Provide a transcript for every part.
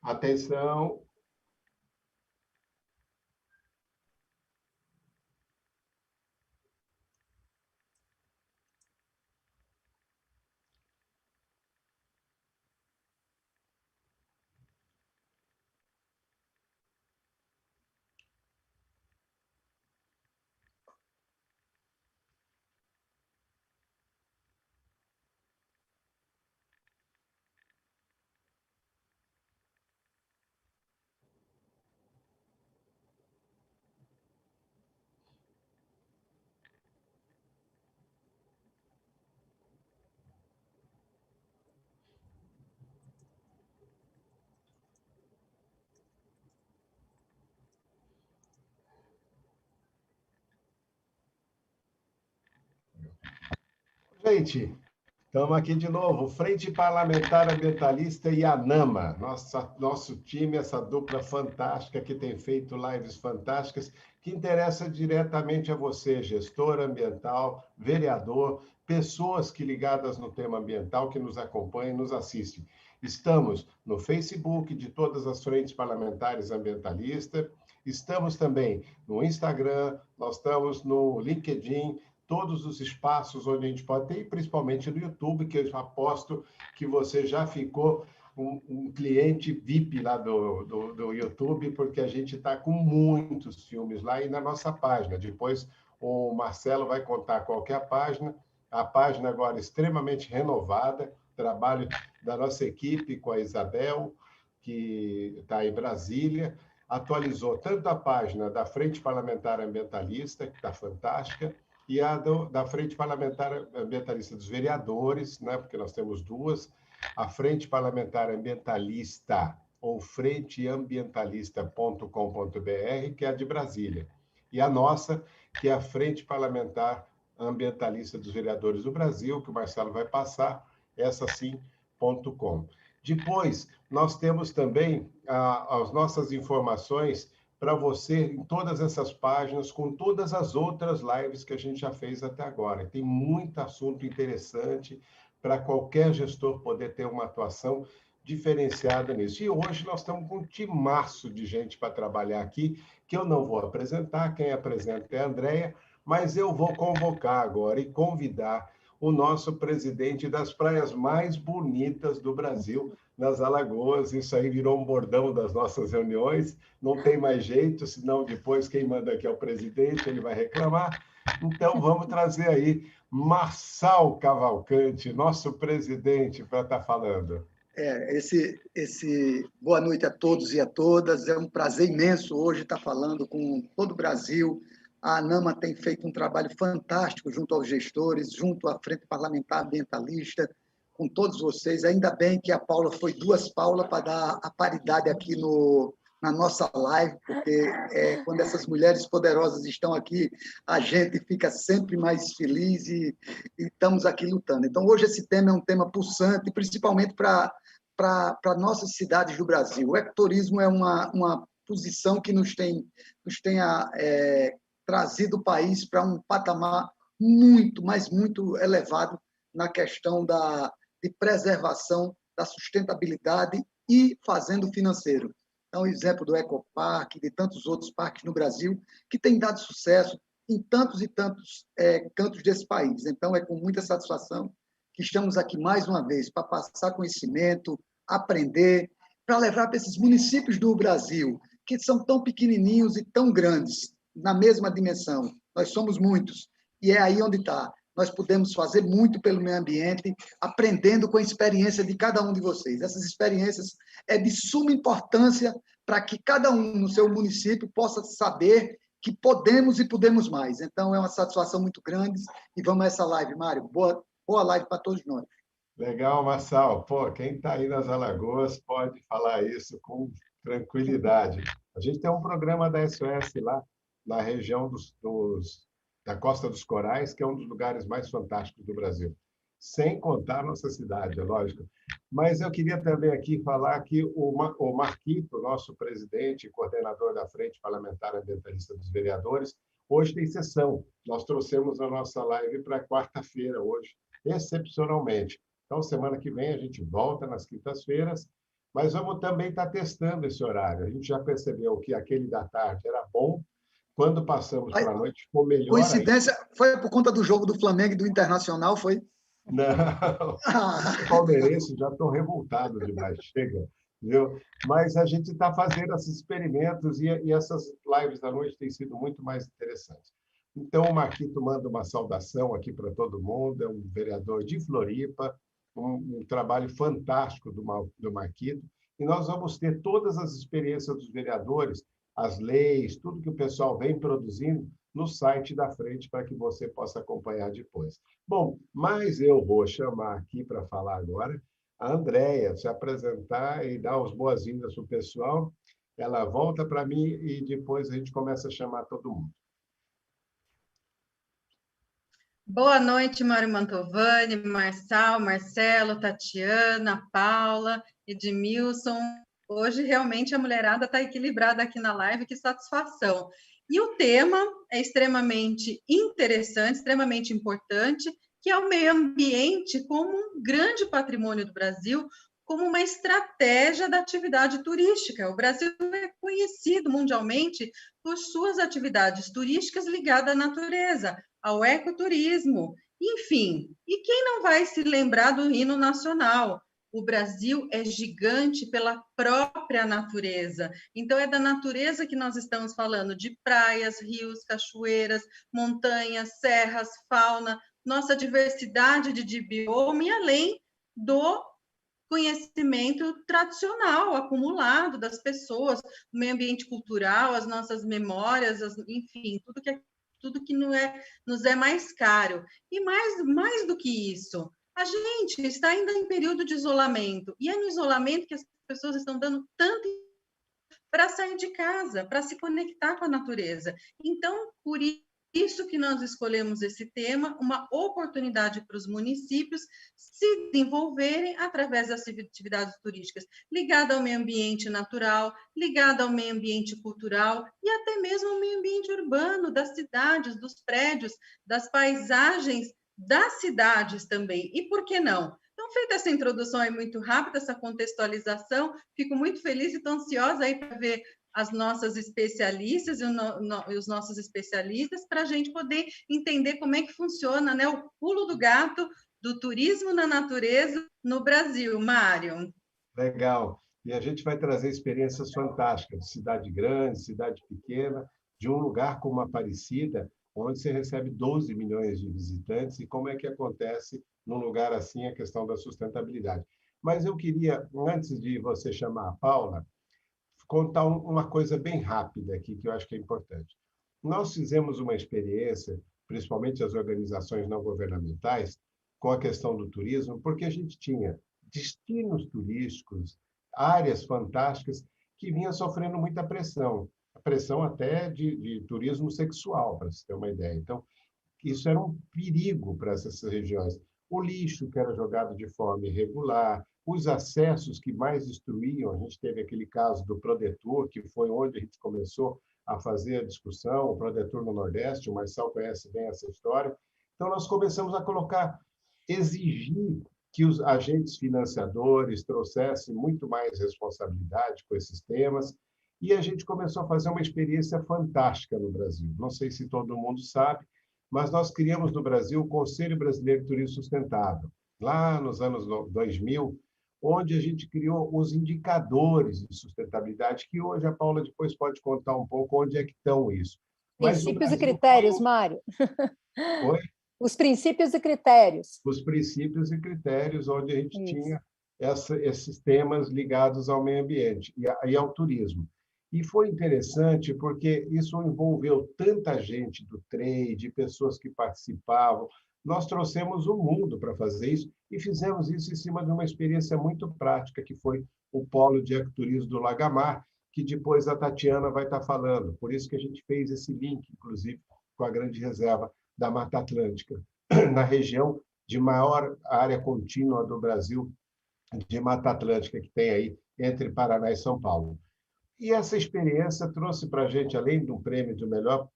Atenção. Gente, estamos aqui de novo, Frente Parlamentar Ambientalista e ANAMA, nosso time, essa dupla fantástica que tem feito lives fantásticas, que interessa diretamente a você, gestor ambiental, vereador, pessoas que ligadas no tema ambiental, que nos acompanham e nos assistem. Estamos no Facebook de todas as frentes parlamentares ambientalistas, estamos também no Instagram, nós estamos no LinkedIn, todos os espaços onde a gente pode ter, e principalmente no YouTube, que eu aposto que você já ficou um cliente VIP lá do YouTube, porque a gente está com muitos filmes lá e na nossa página. Depois o Marcelo vai contar qual que é a página agora extremamente renovada, trabalho da nossa equipe com a Isabel, que está em Brasília, atualizou tanto a página da Frente Parlamentar Ambientalista, que está fantástica, e a da Frente Parlamentar Ambientalista dos Vereadores, né, porque nós temos duas, a Frente Parlamentar Ambientalista, ou frenteambientalista.com.br, que é a de Brasília, e a nossa, que é a Frente Parlamentar Ambientalista dos Vereadores do Brasil, que o Marcelo vai passar, essa sim.com. Depois, nós temos também as nossas informações para você em todas essas páginas, com todas as outras lives que a gente já fez até agora. Tem muito assunto interessante para qualquer gestor poder ter uma atuação diferenciada nisso. E hoje nós estamos com um timaço de gente para trabalhar aqui, que eu não vou apresentar, quem apresenta é a Andréia, mas eu vou convocar agora e convidar o nosso presidente das praias mais bonitas do Brasil, nas Alagoas. Isso aí virou um bordão das nossas reuniões, não tem mais jeito, senão depois quem manda aqui é o presidente, ele vai reclamar. Então, vamos trazer aí Marçal Cavalcante, nosso presidente, para estar falando. Boa noite a todos e a todas. É um prazer imenso hoje estar falando com todo o Brasil. A ANAMA tem feito um trabalho fantástico junto aos gestores, junto à Frente Parlamentar Ambientalista, com todos vocês. Ainda bem que a Paula foi duas Paulas para dar a paridade aqui na nossa live, porque quando essas mulheres poderosas estão aqui, a gente fica sempre mais feliz e estamos aqui lutando. Então, hoje esse tema é um tema pulsante, principalmente para nossas cidades do Brasil. O ecoturismo é uma posição que nos tem trazido o país para um patamar muito, mas muito elevado na questão de preservação da sustentabilidade e fazendo financeiro. Então, o exemplo do Ecoparque, de tantos outros parques no Brasil, que têm dado sucesso em tantos e tantos cantos desse país. Então, é com muita satisfação que estamos aqui mais uma vez para passar conhecimento, aprender, para levar para esses municípios do Brasil, que são tão pequenininhos e tão grandes, na mesma dimensão. Nós somos muitos. E é aí onde está. Nós podemos fazer muito pelo meio ambiente, aprendendo com a experiência de cada um de vocês. Essas experiências é de suma importância para que cada um no seu município possa saber que podemos e podemos mais. Então, é uma satisfação muito grande. E vamos a essa live, Mário. Boa live para todos nós. Legal, Marçal. Pô, quem está aí nas Alagoas pode falar isso com tranquilidade. A gente tem um programa da SOS lá na região da Costa dos Corais, que é um dos lugares mais fantásticos do Brasil. Sem contar nossa cidade, é lógico. Mas eu queria também aqui falar que o Marquito, nosso presidente e coordenador da Frente Parlamentar Ambientalista dos Vereadores, hoje tem sessão. Nós trouxemos a nossa live para quarta-feira hoje, excepcionalmente. Então, semana que vem, a gente volta nas quintas-feiras mas vamos também estar testando esse horário. A gente já percebeu que aquele da tarde era bom, quando passamos para a noite ficou melhor ainda. Coincidência, foi por conta do jogo do Flamengo e do Internacional, foi? Não, o palmeirense já estou revoltado demais, chega, viu? Mas a gente está fazendo esses experimentos e essas lives da noite têm sido muito mais interessantes. Então, o Marquito manda uma saudação aqui para todo mundo, é um vereador de Floripa, um trabalho fantástico do Marquito, e nós vamos ter todas as experiências dos vereadores, as leis, tudo que o pessoal vem produzindo no site da frente para que você possa acompanhar depois. Bom, mas eu vou chamar aqui para falar agora a Andréia, se apresentar e dar as boas-vindas para o pessoal. Ela volta para mim e depois a gente começa a chamar todo mundo. Boa noite, Mário Mantovani, Marcelo, Tatiana, Paula, Edmilson. Hoje, realmente, a mulherada está equilibrada aqui na live, que satisfação. E o tema é extremamente interessante, extremamente importante, que é o meio ambiente como um grande patrimônio do Brasil, como uma estratégia da atividade turística. O Brasil é conhecido mundialmente por suas atividades turísticas ligadas à natureza, ao ecoturismo, enfim. E quem não vai se lembrar do hino nacional? O Brasil é gigante pela própria natureza. Então, é da natureza que nós estamos falando, de praias, rios, cachoeiras, montanhas, serras, fauna, nossa diversidade de bioma, e além do conhecimento tradicional acumulado das pessoas, o meio ambiente cultural, as nossas memórias, enfim, tudo que nos é mais caro. E mais do que isso, a gente está ainda em período de isolamento, e é no isolamento que as pessoas estão dando tanto para sair de casa, para se conectar com a natureza. Então, por isso que nós escolhemos esse tema, uma oportunidade para os municípios se desenvolverem através das atividades turísticas, ligada ao meio ambiente natural, ligada ao meio ambiente cultural e até mesmo ao meio ambiente urbano, das cidades, dos prédios, das paisagens das cidades também. E por que não? Então, feita essa introdução aí muito rápida, essa contextualização, fico muito feliz e estou ansiosa aí para ver as nossas especialistas e os nossos especialistas para a gente poder entender como é que funciona, né, o pulo do gato do turismo na natureza no Brasil. Mário. Legal. E a gente vai trazer experiências fantásticas de cidade grande, cidade pequena, de um lugar como Aparecida, onde você recebe 12 milhões de visitantes, e como é que acontece num lugar assim a questão da sustentabilidade. Mas eu queria, antes de você chamar a Paula, contar uma coisa bem rápida aqui, que eu acho que é importante. Nós fizemos uma experiência, principalmente as organizações não governamentais, com a questão do turismo, porque a gente tinha destinos turísticos, áreas fantásticas que vinham sofrendo muita pressão, a pressão até de turismo sexual, para você ter uma ideia. Então, isso era um perigo para essas regiões. O lixo que era jogado de forma irregular, os acessos que mais destruíam, a gente teve aquele caso do Prodetur, que foi onde a gente começou a fazer a discussão, o Prodetur no Nordeste, o Marcelo conhece bem essa história. Então, nós começamos a exigir que os agentes financiadores trouxessem muito mais responsabilidade com esses temas, e a gente começou a fazer uma experiência fantástica no Brasil. Não sei se todo mundo sabe, mas nós criamos no Brasil o Conselho Brasileiro de Turismo Sustentável, lá nos anos 2000, onde a gente criou os indicadores de sustentabilidade, que hoje a Paula depois pode contar um pouco onde é que estão isso. Princípios e critérios, Mário. Oi? Os princípios e critérios. Os princípios e critérios, onde a gente tinha esses temas ligados ao meio ambiente e ao turismo. E foi interessante porque isso envolveu tanta gente do trade, pessoas que participavam. Nós trouxemos o mundo para fazer isso e fizemos isso em cima de uma experiência muito prática, que foi o Polo de Ecoturismo do Lagamar, que depois a Tatiana vai estar falando. Por isso que a gente fez esse link, inclusive, com a grande reserva da Mata Atlântica, na região de maior área contínua do Brasil, de Mata Atlântica, que tem aí entre Paraná e São Paulo. E essa experiência trouxe para a gente, além do prêmio do melhor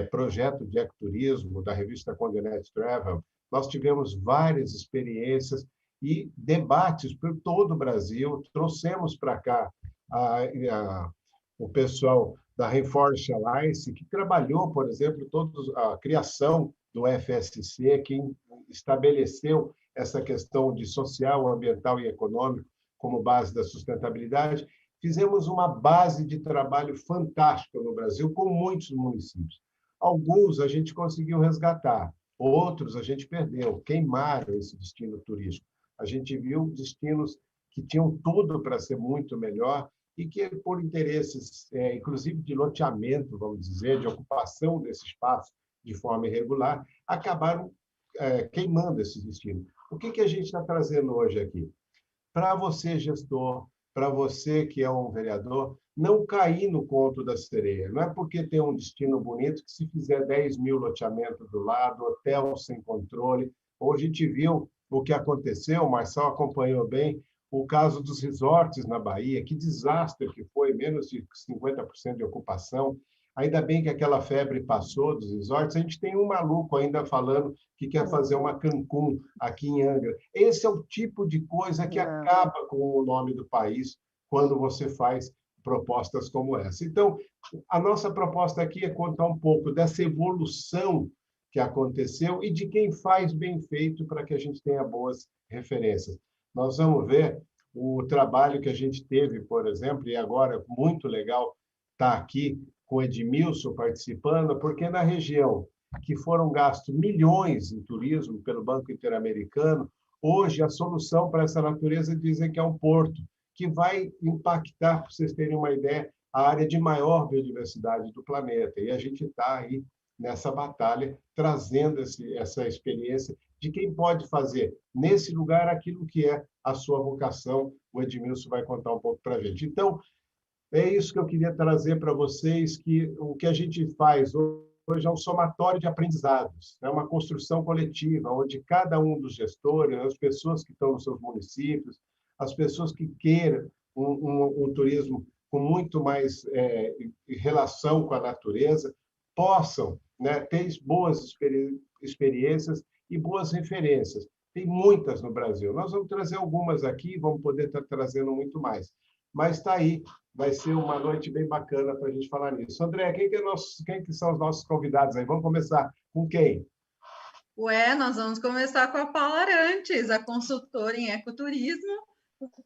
projeto de ecoturismo da revista Condé Nast Travel, nós tivemos várias experiências e debates por todo o Brasil. Trouxemos para cá o pessoal da Rainforest Alliance, que trabalhou, por exemplo, a criação do FSC, que estabeleceu essa questão de social, ambiental e econômico como base da sustentabilidade. Fizemos uma base de trabalho fantástica no Brasil, com muitos municípios. Alguns a gente conseguiu resgatar, outros a gente perdeu, queimaram esse destino turístico. A gente viu destinos que tinham tudo para ser muito melhor e que, por interesses, inclusive de loteamento, vamos dizer, de ocupação desse espaço de forma irregular, acabaram queimando esses destinos. O que a gente está trazendo hoje aqui? Para você, gestor, para você que é um vereador, não cair no conto da sereia. Não é porque tem um destino bonito que, se fizer 10 mil loteamentos do lado, hotel sem controle. Hoje a gente viu o que aconteceu, o Marcelo acompanhou bem, o caso dos resorts na Bahia, que desastre que foi, menos de 50% de ocupação. Ainda bem que aquela febre passou dos resorts. A gente tem um maluco ainda falando que quer fazer uma Cancún aqui em Angra. Esse é o tipo de coisa que acaba com o nome do país quando você faz propostas como essa. Então, a nossa proposta aqui é contar um pouco dessa evolução que aconteceu e de quem faz bem feito para que a gente tenha boas referências. Nós vamos ver o trabalho que a gente teve, por exemplo, e agora muito legal estar aqui com o Edmilson participando, porque na região que foram gastos milhões em turismo pelo Banco Interamericano, hoje a solução para essa natureza dizem que é um porto, que vai impactar, para vocês terem uma ideia, a área de maior biodiversidade do planeta. E a gente está aí nessa batalha, trazendo essa experiência de quem pode fazer nesse lugar aquilo que é a sua vocação. O Edmilson vai contar um pouco para a gente. Então, é isso que eu queria trazer para vocês, que o que a gente faz hoje é um somatório de aprendizados, é uma construção coletiva, onde cada um dos gestores, as pessoas que estão nos seus municípios, as pessoas que queiram um turismo com muito mais relação com a natureza, possam, né, ter boas experiências e boas referências. Tem muitas no Brasil. Nós vamos trazer algumas aqui, vamos poder estar trazendo muito mais. Mas está aí, vai ser uma noite bem bacana para a gente falar nisso. André, quem que são os nossos convidados aí? Vamos começar com quem? Nós vamos começar com a Paula Arantes, a consultora em ecoturismo,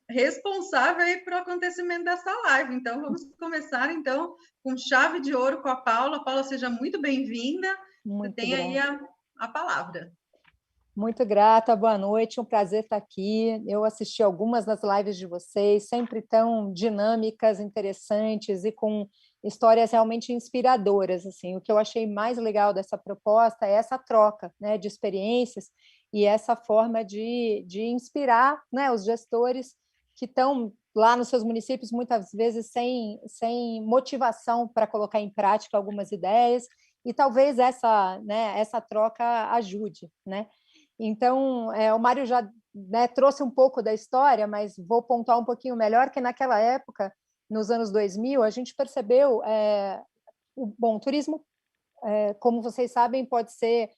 responsável aí pelo acontecimento dessa live. Então, vamos começar então com chave de ouro com a Paula. Paula, seja muito bem-vinda. Você tem aí a palavra. Muito grata, boa noite, um prazer estar aqui. Eu assisti algumas das lives de vocês, sempre tão dinâmicas, interessantes e com histórias realmente inspiradoras. Assim, o que eu achei mais legal dessa proposta é essa troca, né, de experiências e essa forma de inspirar, né, os gestores que estão lá nos seus municípios, muitas vezes sem motivação para colocar em prática algumas ideias, e talvez essa troca ajude, né? Então, o Mário já, né, trouxe um pouco da história, mas vou pontuar um pouquinho melhor que naquela época, nos anos 2000, a gente percebeu o turismo, como vocês sabem, pode ser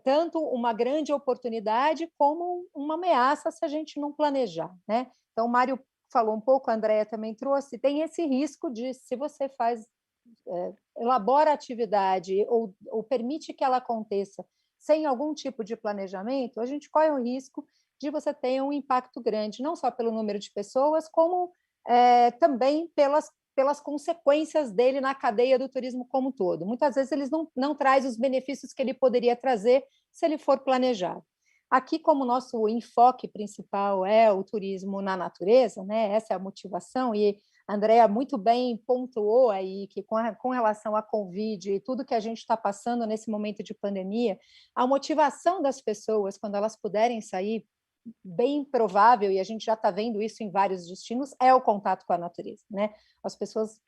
tanto uma grande oportunidade como uma ameaça se a gente não planejar, né? Então, o Mário falou um pouco, a Andrea também trouxe, tem esse risco de, se você elabora a atividade ou permite que ela aconteça sem algum tipo de planejamento, a gente corre o risco de você ter um impacto grande, não só pelo número de pessoas, como também pelas consequências dele na cadeia do turismo como um todo. Muitas vezes eles não traz os benefícios que ele poderia trazer se ele for planejado. Aqui, como nosso enfoque principal é o turismo na natureza, né? Essa é a motivação, e a Andrea muito bem pontuou aí que, com relação à Covid e tudo que a gente está passando nesse momento de pandemia, a motivação das pessoas, quando elas puderem sair, bem provável, e a gente já está vendo isso em vários destinos, é o contato com a natureza, né? As pessoas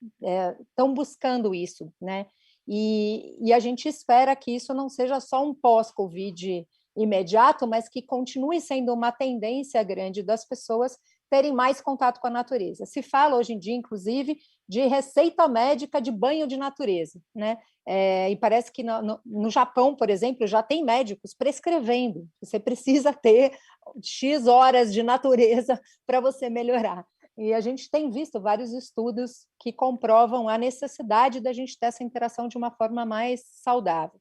estão buscando isso, né? E a gente espera que isso não seja só um pós-Covid imediato, mas que continue sendo uma tendência grande das pessoas terem mais contato com a natureza. Se fala hoje em dia, inclusive, de receita médica de banho de natureza, né? E parece que no Japão, por exemplo, já tem médicos prescrevendo. Você precisa ter X horas de natureza para você melhorar. E a gente tem visto vários estudos que comprovam a necessidade da gente ter essa interação de uma forma mais saudável.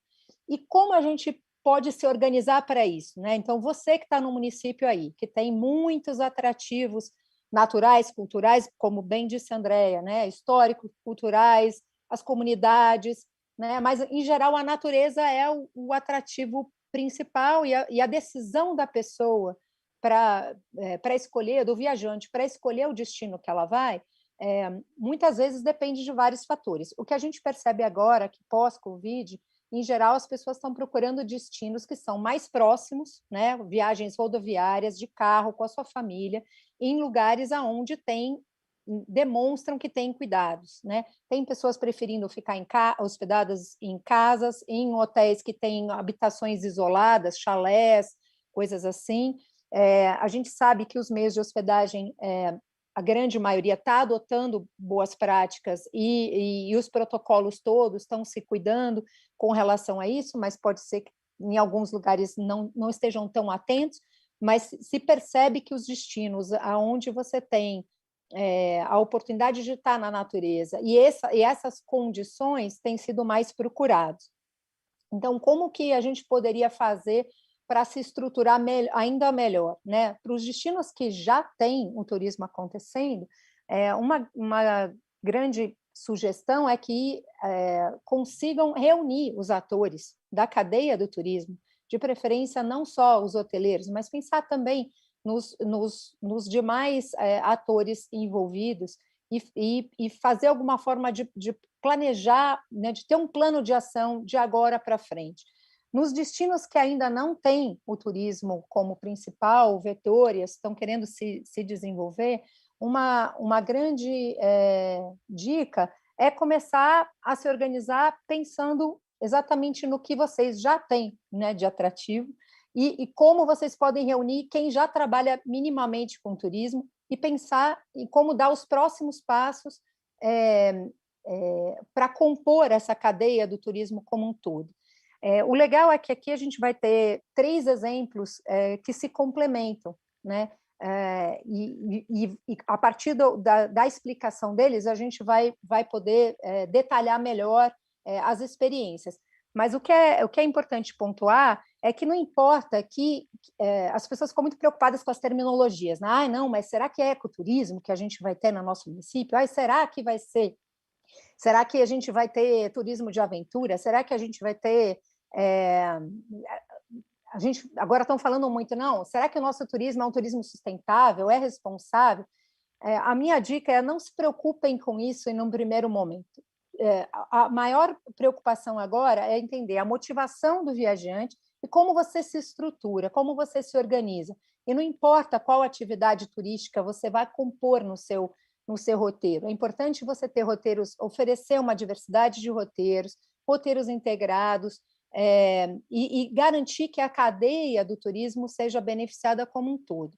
E como a gente pode se organizar para isso, né? Então, você que está no município aí, que tem muitos atrativos naturais, culturais, como bem disse a Andréia, né? Históricos, culturais, as comunidades, né? Mas, em geral, a natureza é o atrativo principal e a decisão da pessoa para escolher, do viajante, para escolher o destino que ela vai, muitas vezes depende de vários fatores. O que a gente percebe agora, que pós-Covid, em geral, as pessoas estão procurando destinos que são mais próximos, né? Viagens rodoviárias, de carro, com a sua família, em lugares onde demonstram que têm cuidados, né? Tem pessoas preferindo ficar hospedadas em casas, em hotéis que têm habitações isoladas, chalés, coisas assim. A gente sabe que os meios de hospedagem, a grande maioria está adotando boas práticas e os protocolos todos estão se cuidando com relação a isso, mas pode ser que em alguns lugares não estejam tão atentos, mas se percebe que os destinos aonde você tem a oportunidade de estar na natureza e essas condições têm sido mais procurados. Então, como que a gente poderia fazer para se estruturar ainda melhor, né? Para os destinos que já têm um turismo acontecendo, uma grande sugestão é que consigam reunir os atores da cadeia do turismo, de preferência não só os hoteleiros, mas pensar também nos demais atores envolvidos e fazer alguma forma de planejar, né, de ter um plano de ação de agora para frente. Nos destinos que ainda não têm o turismo como principal vetor e estão querendo se desenvolver, uma grande dica é começar a se organizar pensando exatamente no que vocês já têm, né, de atrativo e como vocês podem reunir quem já trabalha minimamente com turismo e pensar em como dar os próximos passos para compor essa cadeia do turismo como um todo. O legal é que aqui a gente vai ter 3 exemplos que se complementam, né? E a partir da explicação deles, a gente vai poder detalhar melhor as experiências. Mas o que é importante pontuar é que não importa que as pessoas ficam muito preocupadas com as terminologias, né? Ah, não, mas será que é ecoturismo que a gente vai ter no nosso município? Ah, será que vai ser? Será que a gente vai ter turismo de aventura? Será que a gente vai ter... a gente agora estão falando muito, não, será que o nosso turismo é um turismo sustentável, é responsável? A minha dica é não se preocupem com isso em um primeiro momento. A maior preocupação agora é entender a motivação do viajante e como você se estrutura, como você se organiza. E não importa qual atividade turística você vai compor no seu roteiro. É importante você ter roteiros, oferecer uma diversidade de roteiros integrados, e garantir que a cadeia do turismo seja beneficiada como um todo.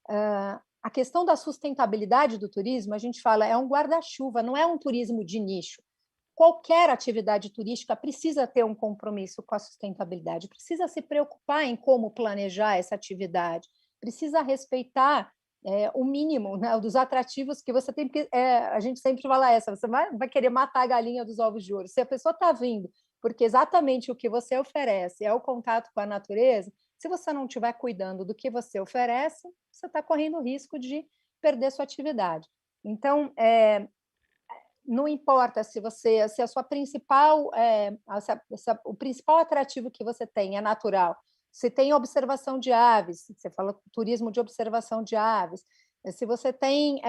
A questão da sustentabilidade do turismo, a gente fala, é um guarda-chuva, não é um turismo de nicho. Qualquer atividade turística precisa ter um compromisso com a sustentabilidade, precisa se preocupar em como planejar essa atividade, precisa respeitar o mínimo, né, dos atrativos que você tem, porque a gente sempre fala você vai querer matar a galinha dos ovos de ouro. Se a pessoa está vindo porque exatamente o que você oferece é o contato com a natureza, se você não estiver cuidando do que você oferece, você está correndo o risco de perder sua atividade. Então, não importa se a sua principal, o principal atrativo que você tem é natural, se tem observação de aves, você fala turismo de observação de aves, se você tem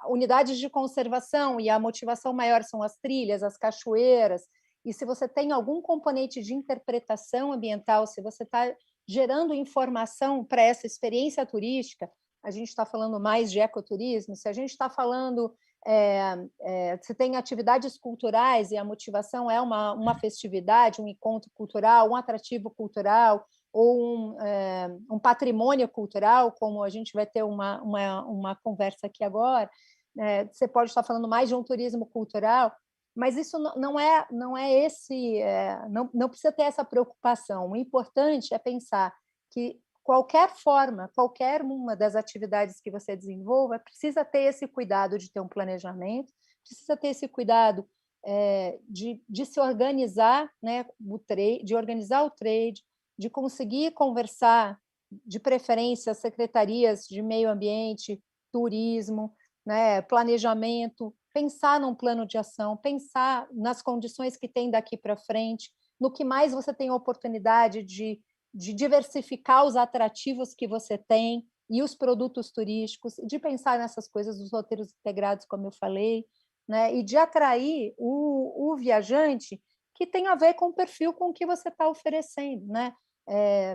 unidades de conservação e a motivação maior são as trilhas, as cachoeiras, e se você tem algum componente de interpretação ambiental, se você está gerando informação para essa experiência turística, a gente está falando mais de ecoturismo, se a gente está falando, se tem atividades culturais e a motivação é uma festividade, um encontro cultural, um atrativo cultural, ou um patrimônio cultural, como a gente vai ter uma conversa aqui agora, você pode estar falando mais de um turismo cultural, mas isso não é esse, não precisa ter essa preocupação. O importante é pensar que qualquer forma, qualquer uma das atividades que você desenvolva, precisa ter esse cuidado de ter um planejamento, precisa ter esse cuidado de se organizar, né, de organizar o trade, de conseguir conversar, de preferência, secretarias de meio ambiente, turismo, né, planejamento, pensar num plano de ação, pensar nas condições que tem daqui para frente, no que mais você tem oportunidade de diversificar os atrativos que você tem e os produtos turísticos, de pensar nessas coisas dos roteiros integrados, como eu falei, né, e de atrair o viajante que tem a ver com o perfil com o que você está oferecendo, né?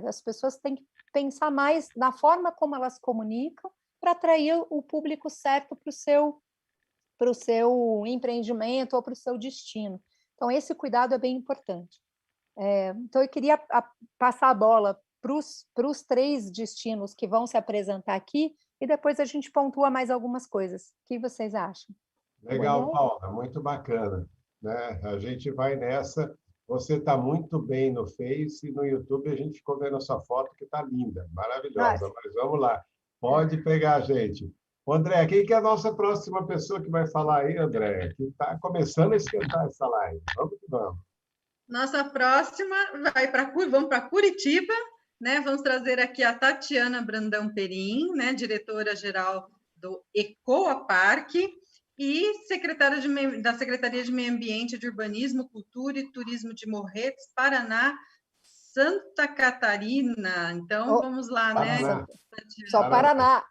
As pessoas têm que pensar mais na forma como elas comunicam para atrair o público certo para o seu empreendimento ou para o seu destino. Então, esse cuidado é bem importante. Então, eu queria passar a bola para os 3 destinos que vão se apresentar aqui e depois a gente pontua mais algumas coisas. O que vocês acham? Legal, Paula, muito bacana, né? A gente vai nessa. Você está muito bem no Face e no YouTube a gente ficou vendo a sua foto, que está linda, maravilhosa. Mas vamos lá, pode pegar a gente. André, quem que é a nossa próxima pessoa que vai falar aí, André? Que está começando a esquentar essa live. Vamos que vamos. Nossa próxima vamos para Curitiba, né? Vamos trazer aqui a Tatiana Brandão Perim, né? Diretora-geral do Ecoa Parque e secretária da Secretaria de Meio Ambiente, de Urbanismo, Cultura e Turismo de Morretes, Paraná, Santa Catarina. Então, vamos lá, Paraná. né? Só Paraná.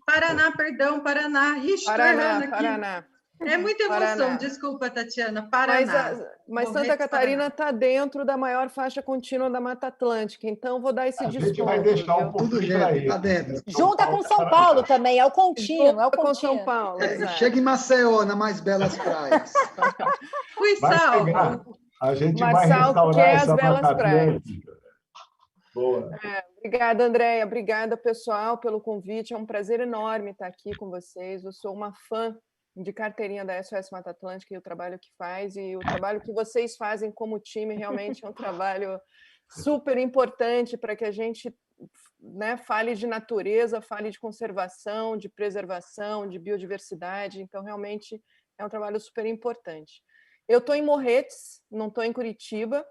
Paraná, perdão, Paraná. Ixi, Paraná. É muita emoção, Paraná. Desculpa, Tatiana. Paraná. Mas Santa Catarina está dentro da maior faixa contínua da Mata Atlântica, então vou dar esse desconto. A gente vai deixar um pouquinho aí. Tá dentro. Junta com São Paulo também, é o contínuo. Junta com São Paulo. Chega em Maceió, nas mais belas praias. Fui salvo. A gente Marçal vai restaurar quer essa as belas Mata praias. Atlântica. Boa. Obrigada, Andréia. Obrigada, pessoal, pelo convite. É um prazer enorme estar aqui com vocês. Eu sou uma fã de carteirinha da SOS Mata Atlântica e o trabalho que faz, e o trabalho que vocês fazem como time realmente é um trabalho super importante para que a gente, né, fale de natureza, fale de conservação, de preservação, de biodiversidade. Então, realmente, é um trabalho super importante. Eu estou em Morretes, não estou em Curitiba.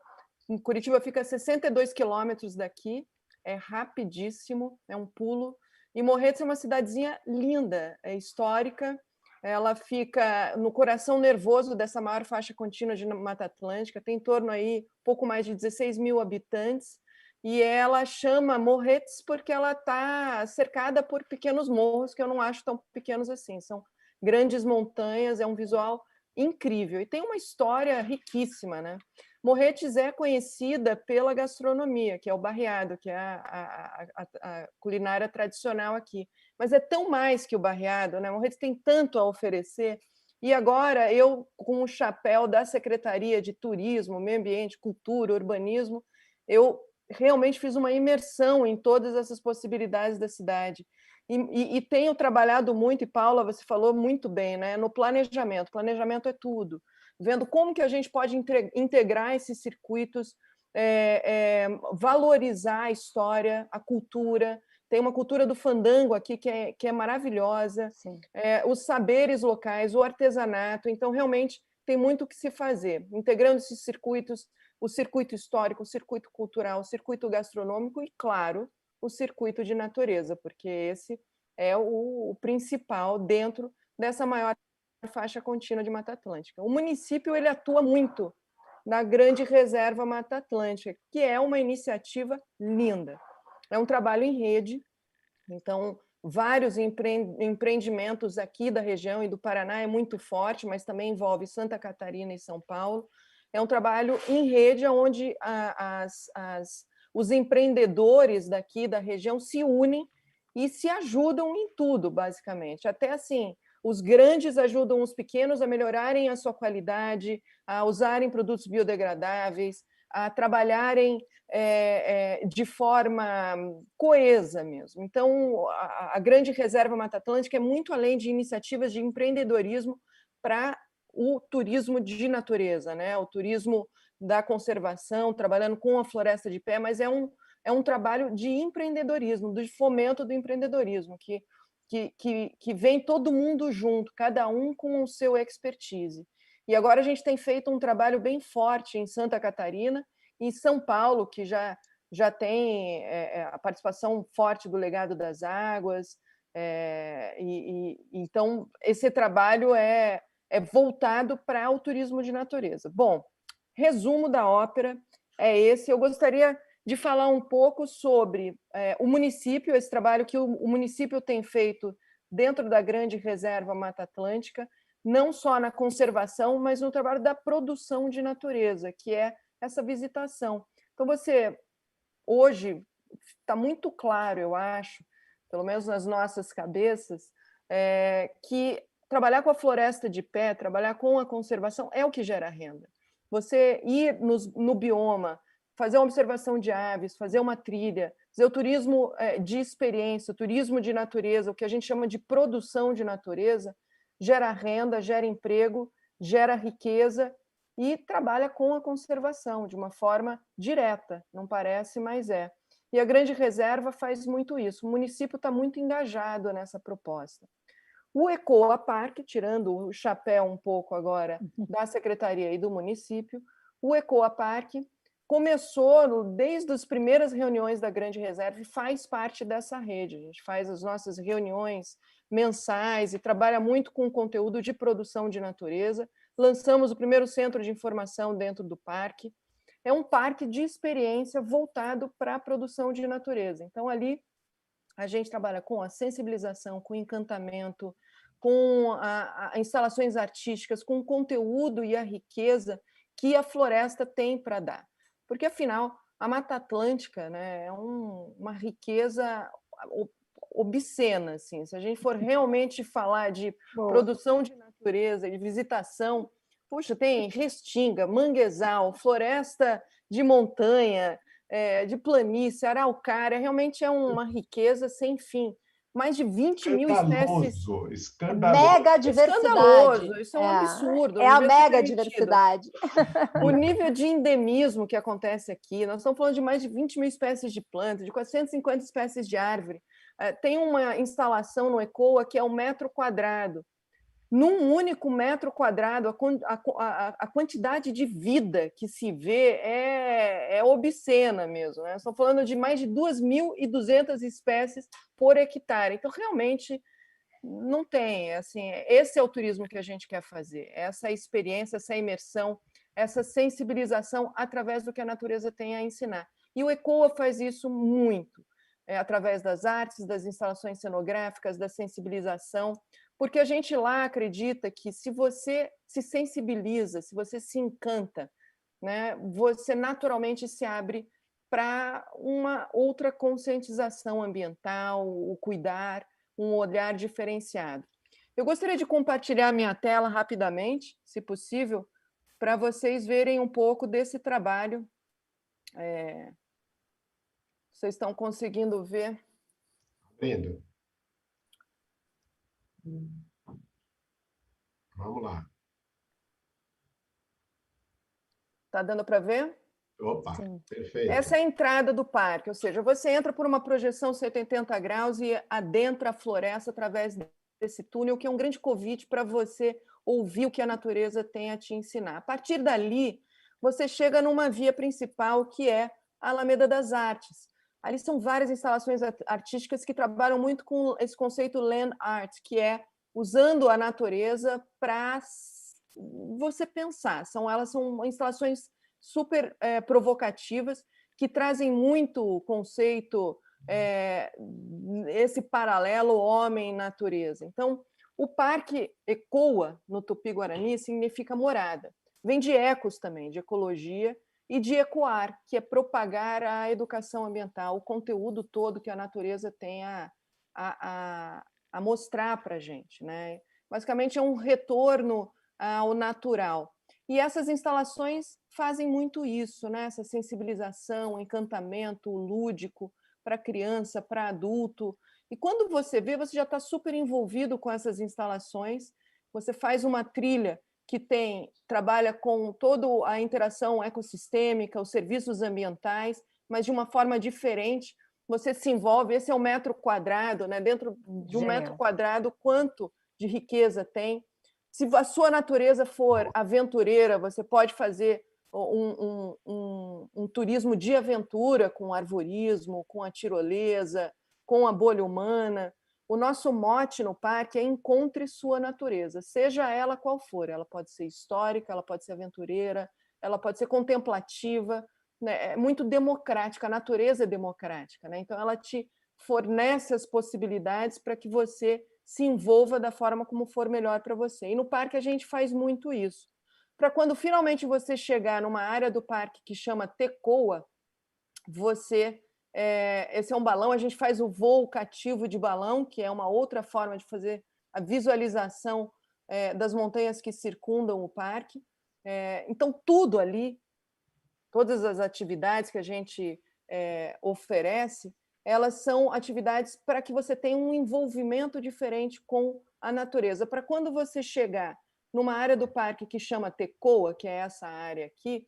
Em Curitiba fica a 62 quilômetros daqui, é rapidíssimo, é um pulo. E Morretes é uma cidadezinha linda, é histórica. Ela fica no coração nervoso dessa maior faixa contínua de Mata Atlântica, tem em torno aí pouco mais de 16 mil habitantes, e ela chama Morretes porque ela está cercada por pequenos morros, que eu não acho tão pequenos assim, são grandes montanhas, é um visual incrível, e tem uma história riquíssima, né? Morretes é conhecida pela gastronomia, que é o barreado, que é a culinária tradicional aqui. Mas é tão mais que o barreado, né? Morretes tem tanto a oferecer. E agora, eu, com o chapéu da Secretaria de Turismo, Meio Ambiente, Cultura, Urbanismo, eu realmente fiz uma imersão em todas essas possibilidades da cidade. E tenho trabalhado muito, e Paula, você falou muito bem, né? No planejamento. Planejamento é tudo. Vendo como que a gente pode integrar esses circuitos, valorizar a história, a cultura. Tem uma cultura do fandango aqui que é maravilhosa, os saberes locais, o artesanato. Então, realmente, tem muito o que se fazer, integrando esses circuitos, o circuito histórico, o circuito cultural, o circuito gastronômico e, claro, o circuito de natureza, porque esse é o principal dentro dessa maior faixa contínua de Mata Atlântica. O município ele atua muito na Grande Reserva Mata Atlântica, que é uma iniciativa linda. É um trabalho em rede, então vários empreendimentos aqui da região e do Paraná é muito forte, mas também envolve Santa Catarina e São Paulo. É um trabalho em rede onde os empreendedores daqui da região se unem e se ajudam em tudo, basicamente. Até assim, os grandes ajudam os pequenos a melhorarem a sua qualidade, a usarem produtos biodegradáveis, a trabalharem de forma coesa mesmo. Então, a Grande Reserva Mata Atlântica é muito além de iniciativas de empreendedorismo para o turismo de natureza, né? O turismo da conservação, trabalhando com a floresta de pé, mas é um trabalho de empreendedorismo, de fomento do empreendedorismo, que vem todo mundo junto, cada um com o seu expertise. E agora a gente tem feito um trabalho bem forte em Santa Catarina, em São Paulo, que já tem a participação forte do Legado das Águas. Então, esse trabalho é voltado para o turismo de natureza. Bom, resumo da ópera é esse. Eu gostaria de falar um pouco sobre o município, esse trabalho que o município tem feito dentro da Grande Reserva Mata Atlântica, não só na conservação, mas no trabalho da produção de natureza, que é essa visitação. Então, hoje, está muito claro, eu acho, pelo menos nas nossas cabeças, que trabalhar com a floresta de pé, trabalhar com a conservação é o que gera renda. Você ir no bioma, fazer uma observação de aves, fazer uma trilha, fazer o turismo de experiência, o turismo de natureza, o que a gente chama de produção de natureza, gera renda, gera emprego, gera riqueza e trabalha com a conservação de uma forma direta, não parece, mas é. E a Grande Reserva faz muito isso. O município está muito engajado nessa proposta. O Ecoa Park, tirando o chapéu um pouco agora da secretaria e do município, o Ecoa Park começou desde as primeiras reuniões da Grande Reserva e faz parte dessa rede. A gente faz as nossas reuniões mensais e trabalha muito com conteúdo de produção de natureza. Lançamos o primeiro centro de informação dentro do parque. É um parque de experiência voltado para a produção de natureza. Então, ali a gente trabalha com a sensibilização, com o encantamento, com instalações artísticas, com o conteúdo e a riqueza que a floresta tem para dar. Porque, afinal, a Mata Atlântica, né, é uma riqueza obscena. Assim. Se a gente for realmente falar de produção de natureza, de visitação, puxa, tem restinga, manguezal, floresta de montanha, de planície, araucária, realmente é uma riqueza sem fim. Mais de 20 mil espécies. Escandaloso. Mega diversidade. Escandaloso, isso é um absurdo. É a mega diversidade. O nível de endemismo que acontece aqui, nós estamos falando de mais de 20 mil espécies de plantas, de 450 espécies de árvore. Tem uma instalação no Ecoa que é 1 metro quadrado. Num único metro quadrado, a quantidade de vida que se vê é obscena mesmo. Né? Estamos falando de mais de 2.200 espécies por hectare. Então, realmente, não tem. Assim, esse é o turismo que a gente quer fazer. Essa experiência, essa imersão, essa sensibilização através do que a natureza tem a ensinar. E o Ecoa faz isso muito, através das artes, das instalações cenográficas, da sensibilização, porque a gente lá acredita que se você se sensibiliza, se você se encanta, né, você naturalmente se abre para uma outra conscientização ambiental, o cuidar, um olhar diferenciado. Eu gostaria de compartilhar minha tela rapidamente, se possível, para vocês verem um pouco desse trabalho. Vocês estão conseguindo ver? Vendo. Vamos lá. Está dando para ver? Opa, sim. Perfeito. Essa é a entrada do parque, ou seja, você entra por uma projeção 180 graus e adentra a floresta através desse túnel, que é um grande convite para você ouvir o que a natureza tem a te ensinar. A partir dali, você chega numa via principal, que é a Alameda das Artes. Ali são várias instalações artísticas que trabalham muito com esse conceito land art, que é usando a natureza para você pensar. Elas são instalações super provocativas, que trazem muito o conceito, esse paralelo homem-natureza. Então, o Parque Ecoa, no Tupi-Guarani, significa morada. Vem de ecos também, de ecologia, e de ecoar, que é propagar a educação ambiental, o conteúdo todo que a natureza tem a mostrar para a gente. Né? Basicamente, é um retorno ao natural. E essas instalações fazem muito isso, né? Essa sensibilização, encantamento lúdico para criança, para adulto. E quando você vê, você já está super envolvido com essas instalações, você faz uma trilha que trabalha com toda a interação ecossistêmica, os serviços ambientais, mas de uma forma diferente. Você se envolve, esse é o metro quadrado, né? Dentro de um metro quadrado, quanto de riqueza tem. Se a sua natureza for aventureira, você pode fazer um turismo de aventura com arvorismo, com a tirolesa, com a bolha humana. O nosso mote no parque é encontre sua natureza, seja ela qual for. Ela pode ser histórica, ela pode ser aventureira, ela pode ser contemplativa, né? É muito democrática, a natureza é democrática, né? Então ela te fornece as possibilidades para que você se envolva da forma como for melhor para você. E no parque a gente faz muito isso. Para quando finalmente você chegar numa área do parque que chama Tecoa, esse é um balão, a gente faz o voo cativo de balão, que é uma outra forma de fazer a visualização das montanhas que circundam o parque. Então, tudo ali, todas as atividades que a gente oferece, elas são atividades para que você tenha um envolvimento diferente com a natureza. Para quando você chegar numa área do parque que chama Tecoa, que é essa área aqui,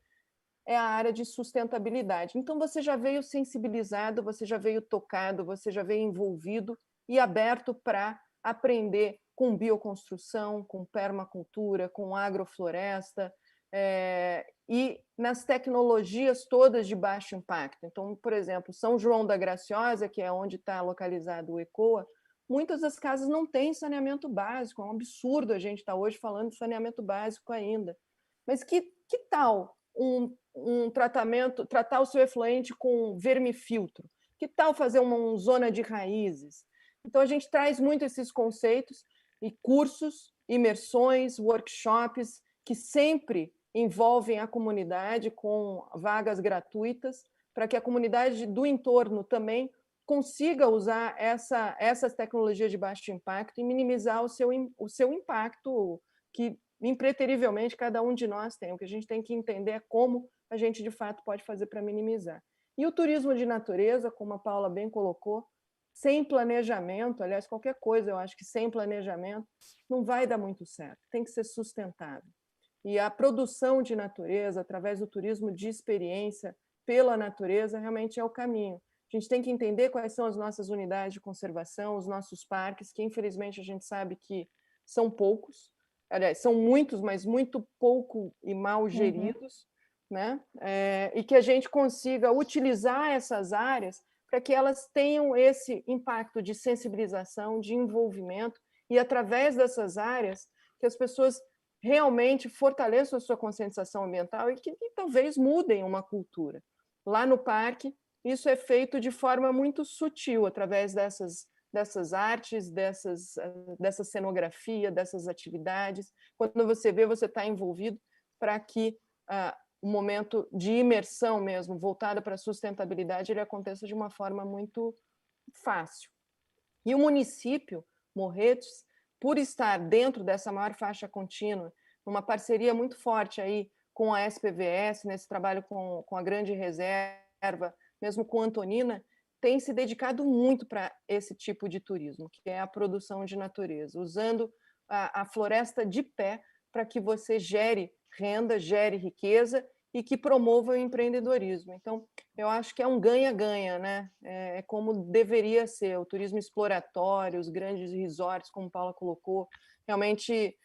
é a área de sustentabilidade. Então, você já veio sensibilizado, você já veio tocado, você já veio envolvido e aberto para aprender com bioconstrução, com permacultura, com agrofloresta, e nas tecnologias todas de baixo impacto. Então, por exemplo, São João da Graciosa, que é onde está localizado o ECOA, muitas das casas não têm saneamento básico. É um absurdo a gente estar hoje falando de saneamento básico ainda. Mas que tal um tratamento, tratar o seu efluente com vermifiltro? Que tal fazer uma zona de raízes? Então, a gente traz muito esses conceitos e cursos, imersões, workshops, que sempre envolvem a comunidade com vagas gratuitas, para que a comunidade do entorno também consiga usar essas tecnologias de baixo impacto e minimizar o seu impacto, que impreterivelmente cada um de nós tem. O que a gente tem que entender é como a gente, de fato, pode fazer para minimizar. E o turismo de natureza, como a Paula bem colocou, sem planejamento, aliás, qualquer coisa, eu acho que sem planejamento, não vai dar muito certo. Tem que ser sustentável. E a produção de natureza, através do turismo de experiência pela natureza, realmente é o caminho. A gente tem que entender quais são as nossas unidades de conservação, os nossos parques, que infelizmente a gente sabe que são poucos, aliás, são muitos, mas muito pouco e mal geridos, né? E que a gente consiga utilizar essas áreas para que elas tenham esse impacto de sensibilização, de envolvimento, e através dessas áreas que as pessoas realmente fortaleçam a sua conscientização ambiental e que talvez mudem uma cultura. Lá no parque, isso é feito de forma muito sutil, através dessas artes, dessa cenografia, dessas atividades. Quando você vê, você está envolvido para que o momento de imersão mesmo, voltada para a sustentabilidade, ele aconteça de uma forma muito fácil. E o município, Morretes, por estar dentro dessa maior faixa contínua, numa parceria muito forte aí com a SPVS, nesse trabalho com a Grande Reserva, mesmo com a Antonina, tem se dedicado muito para esse tipo de turismo, que é a produção de natureza, usando a floresta de pé para que você gere renda, gere riqueza e que promova o empreendedorismo. Então, eu acho que é um ganha-ganha, né? É como deveria ser o turismo exploratório, os grandes resorts, como Paula colocou, realmente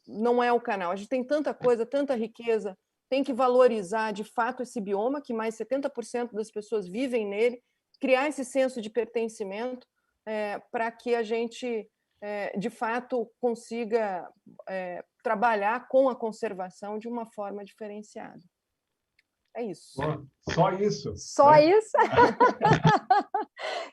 não é o canal. A gente tem tanta coisa, tanta riqueza, tem que valorizar de fato esse bioma, que mais 70% das pessoas vivem nele, criar esse senso de pertencimento para que a gente, de fato, consiga trabalhar com a conservação de uma forma diferenciada. É isso. Só isso? Só isso?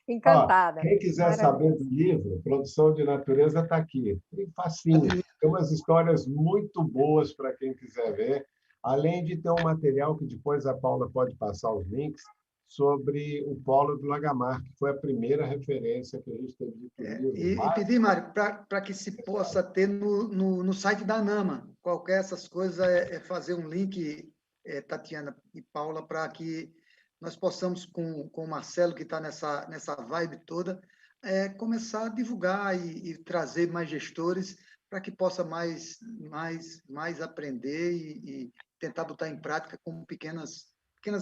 Encantada. Quem quiser saber do livro, Produção de Natureza, está aqui. Tem facinho. Tem umas histórias muito boas para quem quiser ver, além de ter um material que depois a Paula pode passar os links, sobre o Polo do Lagamar, que foi a primeira referência que a gente teve de turismo. E pedir, Mário, para que se possa ter no site da ANAMA, qualquer essas coisas, fazer um link, Tatiana e Paula, para que nós possamos, com o Marcelo, que está nessa vibe toda, começar a divulgar e trazer mais gestores para que possa mais aprender e tentar botar em prática com pequenas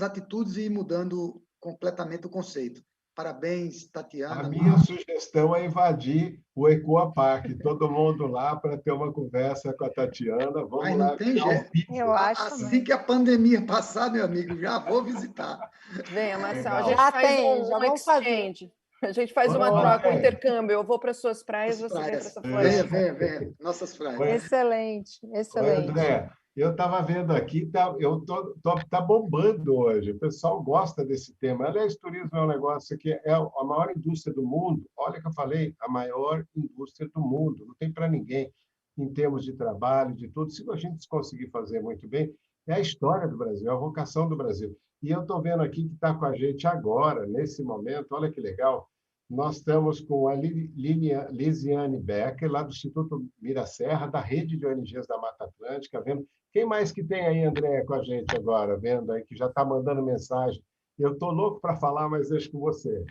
atitudes e ir mudando completamente o conceito. Parabéns, Tatiana. A minha sugestão é invadir o Ecoa Park, todo mundo lá para ter uma conversa com a Tatiana. Vamos Mas lá. não tem jeito. Eu acho assim também. que a pandemia passar, meu amigo, já vou visitar. Venha, Marcelo, Legal. a gente Já faz tem, já um vamos fazer. exchange. A gente faz uma Vamos troca, um fazer. intercâmbio. Eu vou para as suas praias, As você vem para praias. essa floresta. Venha. Nossas praias. Excelente, Oi, excelente. André, eu estava vendo aqui, tá bombando hoje. O pessoal gosta desse tema. Aliás, turismo é um negócio que é a maior indústria do mundo. Olha que eu falei, a maior indústria do mundo. Não tem para ninguém em termos de trabalho, de tudo. Se a gente conseguir fazer muito bem, é a história do Brasil, é a vocação do Brasil. E eu estou vendo aqui que está com a gente agora, nesse momento, olha que legal. Nós estamos com a Lisiane Becker, lá do Instituto Mirasserra, da Rede de ONGs da Mata Atlântica, vendo. Quem mais que tem aí, André, com a gente agora, vendo aí, que já está mandando mensagem? Eu estou louco para falar, mas deixo com você.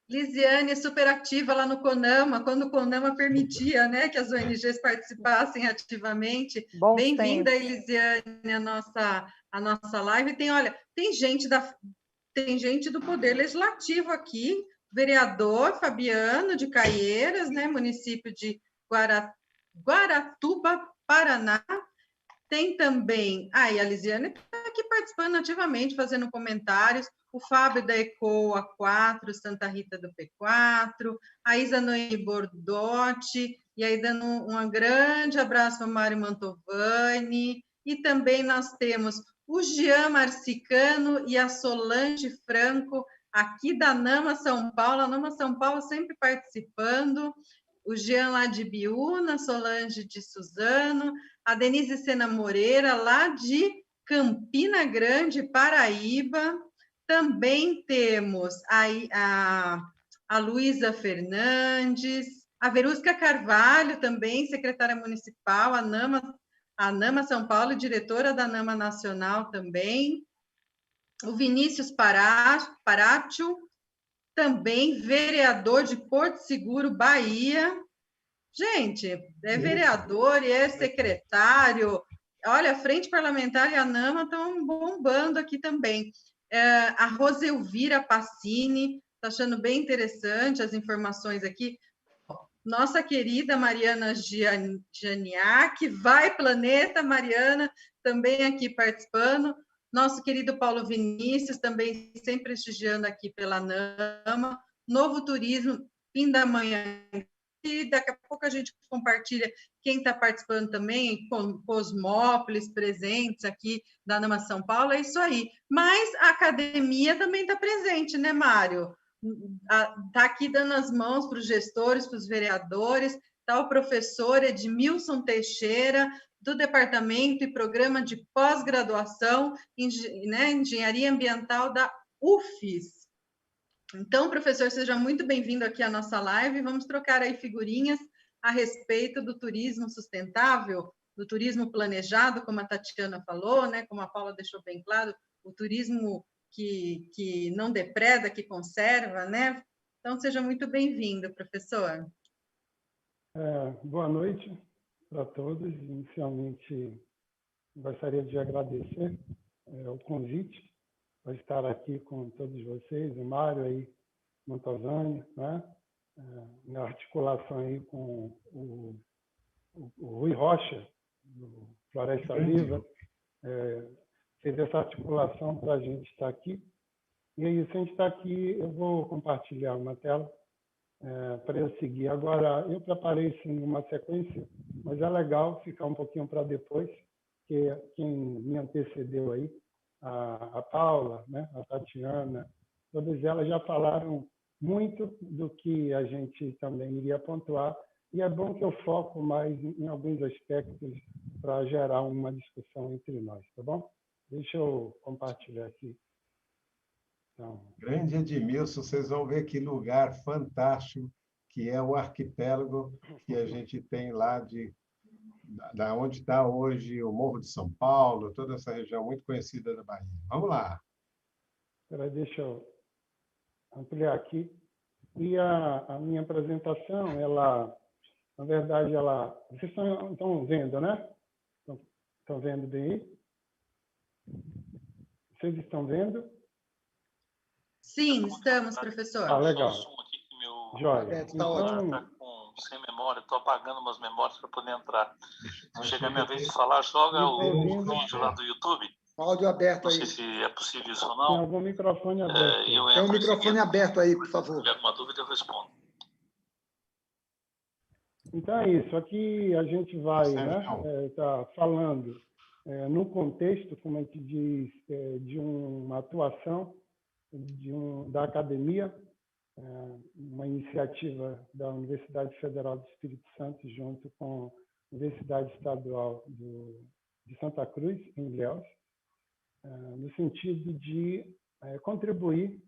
Lisiane, super ativa lá no CONAMA, quando o CONAMA permitia, né, que as ONGs participassem ativamente. Bem-vinda, Lisiane, à nossa live. Tem gente do Poder Legislativo aqui, vereador Fabiano de Caieiras, né, município de Guaratuba, Paraná. Tem também, a Lisiane está aqui participando ativamente, fazendo comentários, o Fábio da ECOA 4, Santa Rita do P4, a Isa Noemi Bordotti, e aí dando um grande abraço para o Mário Mantovani, e também nós temos o Jean Marcicano e a Solange Franco, aqui da NAMA São Paulo, a NAMA São Paulo sempre participando, o Jean lá de Biúna, Solange de Suzano, a Denise Sena Moreira, lá de Campina Grande, Paraíba. Também temos a Luísa Fernandes, a Verusca Carvalho, também secretária municipal, a NAMA São Paulo, diretora da NAMA Nacional também. O Vinícius Parátio, também vereador de Porto Seguro, Bahia. Gente, é vereador e é secretário. Olha, a Frente Parlamentar e a NAMA estão bombando aqui também. A Roselvira Passini, está achando bem interessante as informações aqui. Nossa querida Mariana Gianiak, vai Planeta, Mariana, também aqui participando. Nosso querido Paulo Vinícius, também sempre prestigiando aqui pela NAMA. Novo Turismo, fim da manhã. E daqui a pouco a gente compartilha quem está participando também, com Cosmópolis, presentes aqui da NAMA São Paulo, é isso aí. Mas a academia também está presente, né, Mário? Está aqui dando as mãos para os gestores, para os vereadores, está o professor Edmilson Teixeira, do Departamento e Programa de Pós-Graduação em Engenharia Ambiental da UFES. Então, professor, seja muito bem-vindo aqui à nossa live. Vamos trocar aí figurinhas a respeito do turismo sustentável, do turismo planejado, como a Tatiana falou, né? Como a Paula deixou bem claro, o turismo que não depreda, que conserva, né? Então, seja muito bem-vindo, professor. Boa noite para todos. Inicialmente, gostaria de agradecer o convite para estar aqui com todos vocês, o Mário aí, Mantovani, né? Na articulação aí com o Rui Rocha, do Floresta Viva, fez essa articulação para a gente estar aqui. E é isso, a gente está aqui, eu vou compartilhar uma tela para eu seguir. Agora, eu preparei sim uma sequência, mas é legal ficar um pouquinho para depois, porque quem me antecedeu aí, a Paula, né, a Tatiana, todas elas já falaram muito do que a gente também iria pontuar, e é bom que eu foco mais em alguns aspectos para gerar uma discussão entre nós, tá bom? Deixa eu compartilhar aqui Então, Grande Edmilson, vocês vão ver que lugar fantástico que é o arquipélago que a gente tem lá da onde está hoje o Morro de São Paulo, toda essa região muito conhecida da Bahia. Vamos lá. deixa eu ampliar aqui. E a minha apresentação, ela, na verdade, vocês estão vendo, né? Estão vendo bem? Vocês estão vendo? Sim, estamos, professor. Legal. Joia. Está ótimo. Tá sem memória, estou apagando umas memórias para poder entrar. Se chegar a minha vez de falar, joga o vídeo lá do YouTube. Áudio aberto aí. Não sei se é possível isso ou Tem não. algum microfone aberto? Tem um microfone aberto aí, por favor. Se tiver alguma dúvida, eu respondo. Então é isso. Aqui a gente vai tá falando no contexto, como a gente diz, de uma atuação da academia, uma iniciativa da Universidade Federal do Espírito Santo, junto com a Universidade Estadual de Santa Cruz, em Ilhéus, no sentido de contribuir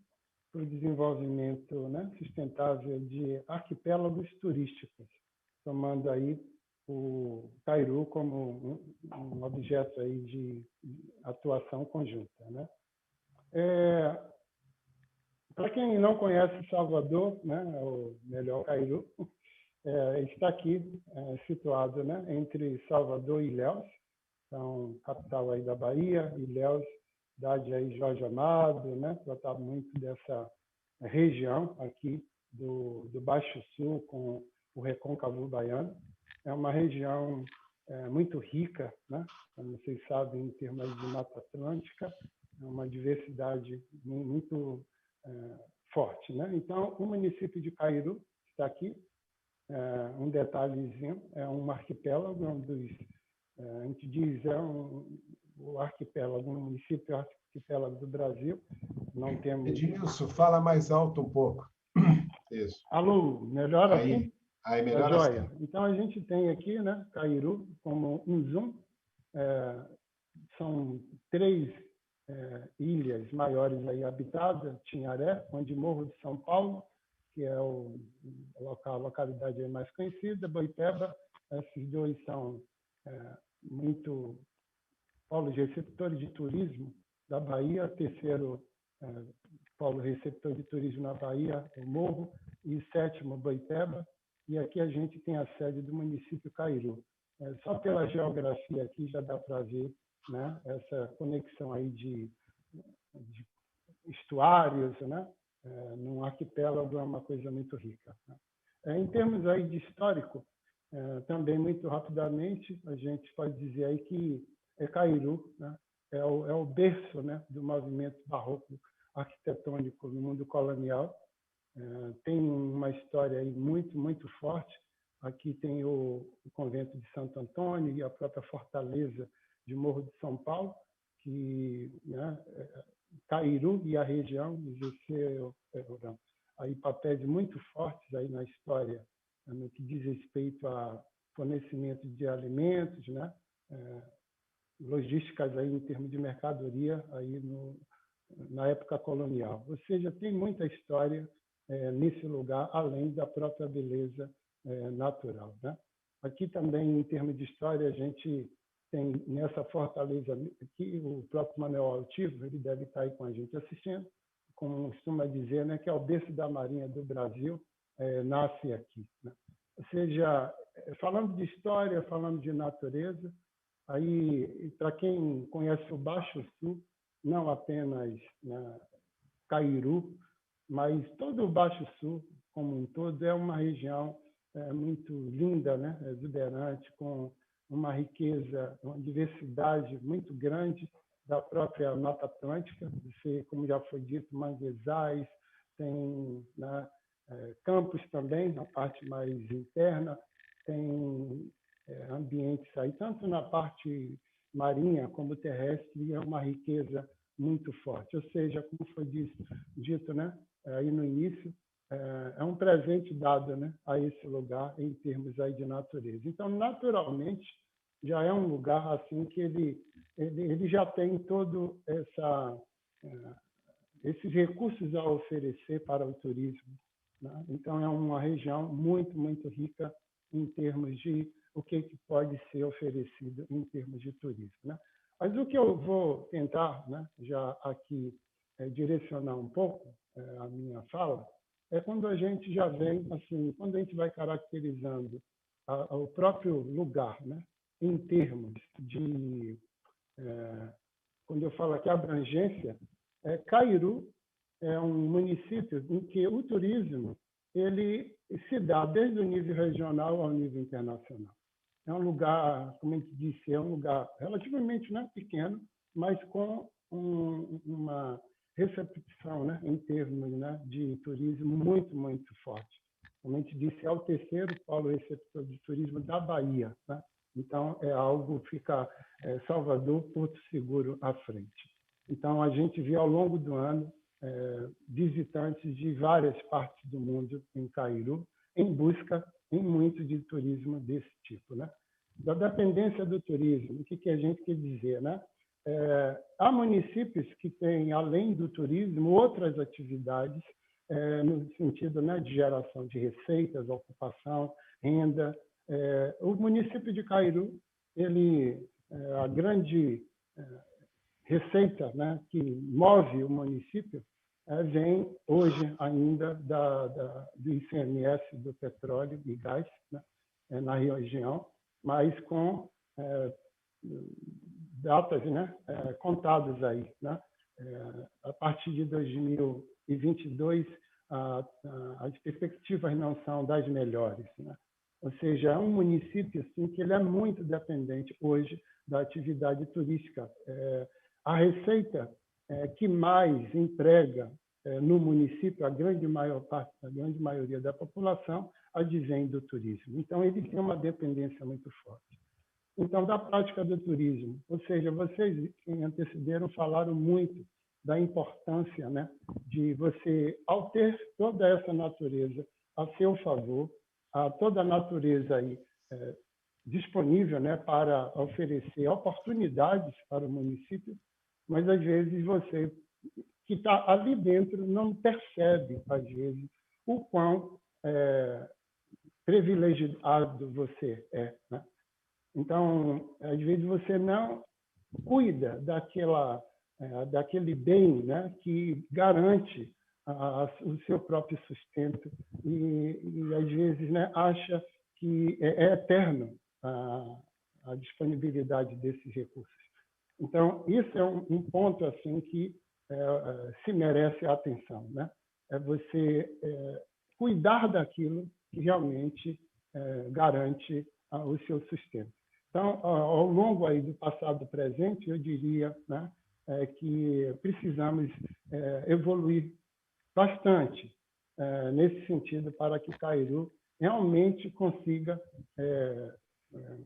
para o desenvolvimento, né, sustentável de arquipélagos turísticos, tomando aí o Cairu como um objeto aí de atuação conjunta, né? Para quem não conhece Salvador, né, ou melhor, Cairu, está aqui situado, né, entre Salvador e Ilhéus, então, capital aí da Bahia, Ilhéus, cidade aí Jorge Amado, né, tratar muito dessa região aqui do Baixo Sul com o Recôncavo Baiano. É uma região muito rica, né, como vocês sabem, em termos de Mata Atlântica, é uma diversidade muito forte, né? Então, o município de Cairu está aqui. Um detalhezinho, é um arquipélago, a gente diz, o arquipélago, um município arquipélago do Brasil. Não temos... Edmilson, fala mais alto um pouco. Isso. Alô, melhor assim? Aí melhor joia. assim. Então, a gente tem aqui, né, Cairu como um zoom. São 3 ilhas maiores aí habitadas, Tinharé, onde Morro de São Paulo, que é a localidade mais conhecida, Boipeba. Esses 2 são muito polos receptores de turismo da Bahia. Terceiro polo receptor de turismo na Bahia, o Morro, e 7º, Boipeba. E aqui a gente tem a sede do município Cairu. Só pela geografia aqui já dá para ver, né, essa conexão aí de estuários, né? Num arquipélago é uma coisa muito rica, né? Em termos aí de histórico, também muito rapidamente a gente pode dizer aí que Cairu, né, é o berço, né, do movimento barroco arquitetônico no mundo colonial. Tem uma história aí muito forte. Aqui tem o convento de Santo Antônio e a própria fortaleza de Morro de São Paulo, que, né, Cairu e a região exerceram aí papéis muito fortes aí na história, no que diz respeito a fornecimento de alimentos, né, logísticas aí em termos de mercadoria aí na época colonial. Ou seja, tem muita história nesse lugar, além da própria beleza natural, né? Aqui também, em termos de história, a gente tem nessa fortaleza aqui o próprio Manuel Altivo, ele deve estar aí com a gente assistindo, como costuma dizer, né, que é o berço da Marinha do Brasil, nasce aqui, né? Ou seja, falando de história, falando de natureza, aí, para quem conhece o Baixo Sul, não apenas, né, Cairu, mas todo o Baixo Sul, como um todo, é uma região muito linda, né, exuberante, com uma riqueza, uma diversidade muito grande da própria Mata Atlântica. Você, como já foi dito, manguezais, tem, né, campos também, na parte mais interna, tem ambientes aí, tanto na parte marinha como terrestre, é uma riqueza muito forte. Ou seja, como foi dito, né, aí no início, é um presente dado, né, a esse lugar em termos aí de natureza. Então, naturalmente, já é um lugar assim que ele já tem todo esses recursos a oferecer para o turismo, né? Então, é uma região muito, muito rica em termos de o que pode ser oferecido em termos de turismo, né? Mas o que eu vou tentar, né, já aqui direcionar um pouco a minha fala, é quando a gente já vem, assim, quando a gente vai caracterizando o próprio lugar, né, em termos de, quando eu falo aqui abrangência, Cairu é um município em que o turismo ele se dá desde o nível regional ao nível internacional. É um lugar, como a gente disse, é um lugar relativamente, né, pequeno, mas com uma recepção, né, em termos, né, de turismo muito, muito forte. Como a gente disse, é o terceiro polo receptor de turismo da Bahia, né? Então, é algo que fica Salvador, Porto Seguro à frente. Então, a gente vê ao longo do ano visitantes de várias partes do mundo em Cairu, em busca em muito de turismo desse tipo, né? Da dependência do turismo, o que a gente quer dizer, né? Há municípios que têm, além do turismo, outras atividades no sentido, né, de geração de receitas, ocupação, renda. O município de Cairu, a grande receita, né, que move o município vem hoje ainda do ICMS do petróleo e gás, né, na região, mas com datas, né, contadas aí, né? A partir de 2022, as perspectivas não são das melhores, né? Ou seja, é um município assim, que ele é muito dependente hoje da atividade turística. A receita que mais emprega no município, a grande maioria da população, advém do turismo. Então, ele tem uma dependência muito forte. Então, da prática do turismo, ou seja, vocês que antecederam falaram muito da importância, né, de você, ao ter toda essa natureza a seu favor, toda a natureza aí disponível, né, para oferecer oportunidades para o município, mas às vezes você que está ali dentro não percebe, às vezes, o quão privilegiado você é, né? Então, às vezes você não cuida daquele bem, né, que garante o seu próprio sustento e às vezes, né, acha que é eterno a disponibilidade desses recursos. Então, isso é um ponto assim que se merece a atenção, né? É você cuidar daquilo que realmente garante o seu sustento. Então, ao longo aí do passado e presente, eu diria, né, que precisamos evoluir bastante nesse sentido para que Cairu realmente consiga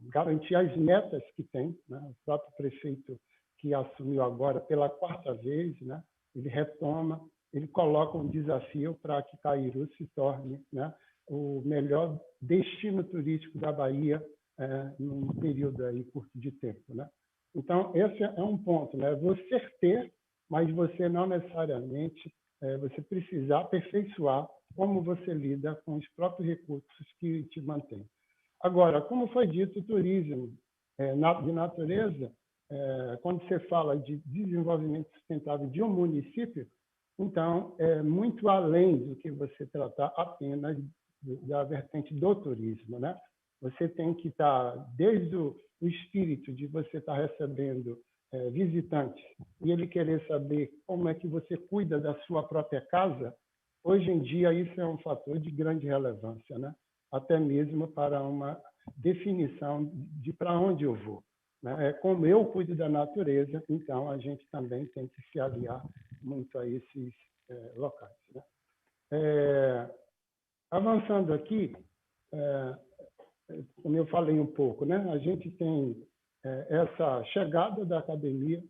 garantir as metas que tem, né? O próprio prefeito que assumiu agora pela 4ª vez, né, ele retoma, ele coloca um desafio para que Cairu se torne, né, o melhor destino turístico da Bahia num período aí curto de tempo, né? Então, esse é um ponto, né? Você ter, mas você não necessariamente você precisar aperfeiçoar como você lida com os próprios recursos que te mantêm. Agora, como foi dito, o turismo de natureza, quando você fala de desenvolvimento sustentável de um município, então, é muito além do que você tratar apenas da vertente do turismo, né? Você tem que estar, desde o espírito de você estar recebendo visitantes e ele querer saber como é que você cuida da sua própria casa, hoje em dia isso é um fator de grande relevância, né? Até mesmo para uma definição de para onde eu vou, né? Como eu cuido da natureza, então a gente também tem que se aliar muito a esses locais, né? Avançando aqui, como eu falei um pouco, né? A gente tem essa chegada da academia,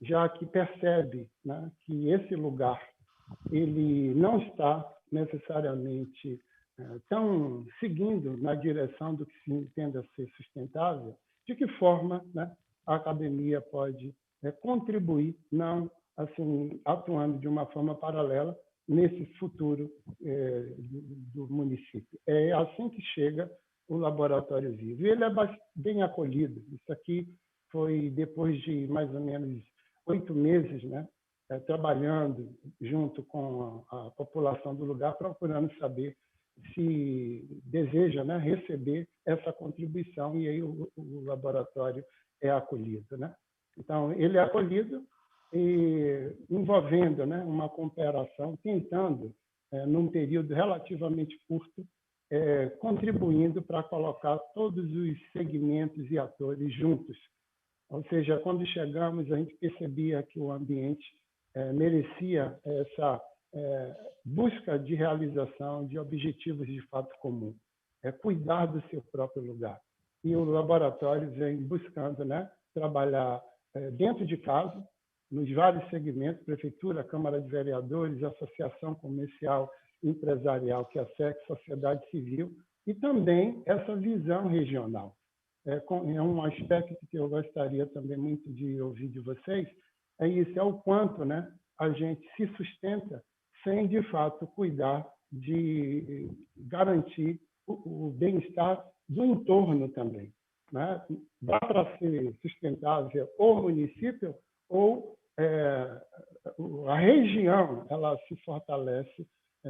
já que percebe, né, que esse lugar ele não está necessariamente tão seguindo na direção do que se entenda ser sustentável. De que forma, né, a academia pode contribuir, não assim, atuando de uma forma paralela nesse futuro do município. É assim que chega o Laboratório Vivo. E ele é bem acolhido. Isso aqui foi depois de mais ou menos 8 meses, né, trabalhando junto com a população do lugar, procurando saber se deseja, né, receber essa contribuição, e aí o laboratório é acolhido, né? Então, ele é acolhido e envolvendo, né, uma cooperação, tentando, num período relativamente curto, contribuindo para colocar todos os segmentos e atores juntos. Ou seja, quando chegamos, a gente percebia que o ambiente merecia essa busca de realização de objetivos de fato comum, cuidar do seu próprio lugar. E o laboratório vem buscando, né, trabalhar dentro de casa, nos vários segmentos, prefeitura, Câmara de Vereadores, associação comercial, empresarial, que é a SEC, sociedade civil, e também essa visão regional. É um aspecto que eu gostaria também muito de ouvir de vocês, é o quanto, né, a gente se sustenta sem, de fato, cuidar de garantir o bem-estar do entorno também, né? Dá para ser sustentável o município ou a região ela se fortalece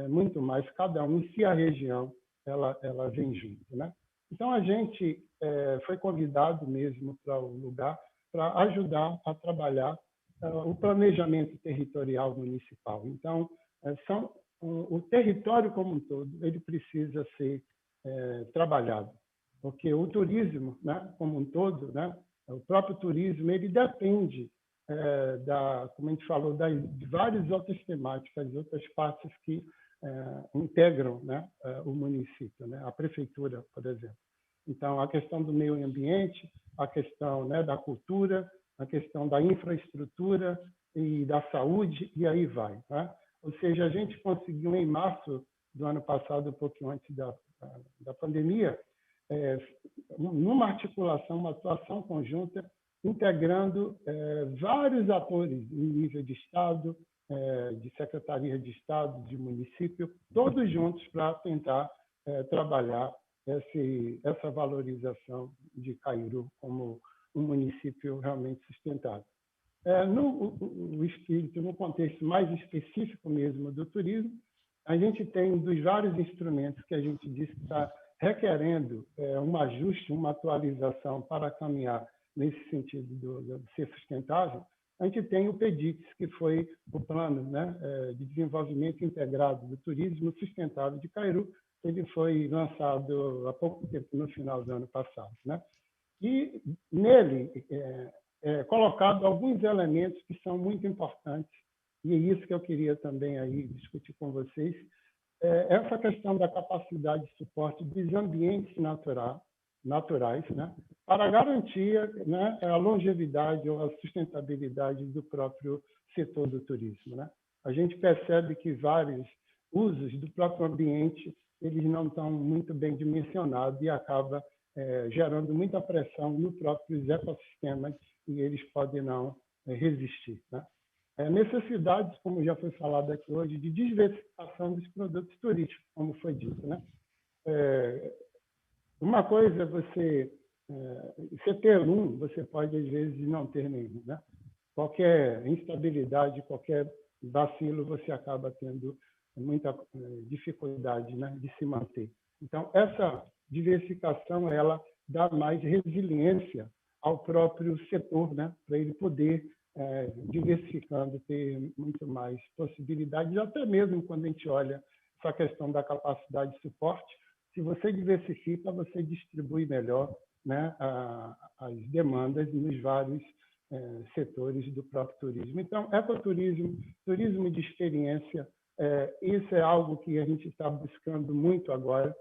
muito mais, cada um, se a região ela vem junto, né? Então, a gente foi convidado mesmo para o lugar para ajudar a trabalhar o planejamento territorial municipal. Então, o território como um todo ele precisa ser trabalhado, porque o turismo, né, como um todo, né, o próprio turismo, ele depende como a gente falou, de várias outras temáticas, outras partes que integram, né, o município, né, a prefeitura, por exemplo. Então, a questão do meio ambiente, a questão, né, da cultura, a questão da infraestrutura e da saúde, e aí vai, né? Ou seja, a gente conseguiu, em março do ano passado, um pouquinho antes da pandemia, numa articulação, uma atuação conjunta, integrando vários atores em nível de Estado, de Secretaria de Estado, de município, todos juntos para tentar trabalhar essa valorização de Caiuru como um município realmente sustentável. No espírito, no contexto mais específico mesmo do turismo, a gente tem dos vários instrumentos que a gente disse que está requerendo um ajuste, uma atualização para caminhar nesse sentido de ser sustentável. A gente tem o PEDITS, que foi o Plano, né, de Desenvolvimento Integrado do Turismo Sustentável de Caiuru. Ele foi lançado há pouco tempo, no final do ano passado, né? E nele colocado alguns elementos que são muito importantes, e é isso que eu queria também aí discutir com vocês, essa questão da capacidade de suporte dos ambientes naturais, né, para garantir, né, a longevidade ou a sustentabilidade do próprio setor do turismo, né? A gente percebe que vários usos do próprio ambiente eles não estão muito bem dimensionados e acaba gerando muita pressão nos próprios ecossistemas e eles podem não resistir, né? Necessidades, como já foi falado aqui hoje, de diversificação dos produtos turísticos, como foi dito, né? Uma coisa é você ter você pode, às vezes, não ter nenhum, né? Qualquer instabilidade, qualquer vacilo, você acaba tendo muita dificuldade, né, de se manter. Então, essa diversificação ela dá mais resiliência ao próprio setor, né, para ele poder, diversificando, ter muito mais possibilidades, até mesmo quando a gente olha essa questão da capacidade de suporte. Se você diversifica, você distribui melhor, né, as demandas nos vários setores do próprio turismo. Então, ecoturismo, turismo de experiência, isso é algo que a gente está buscando muito agora,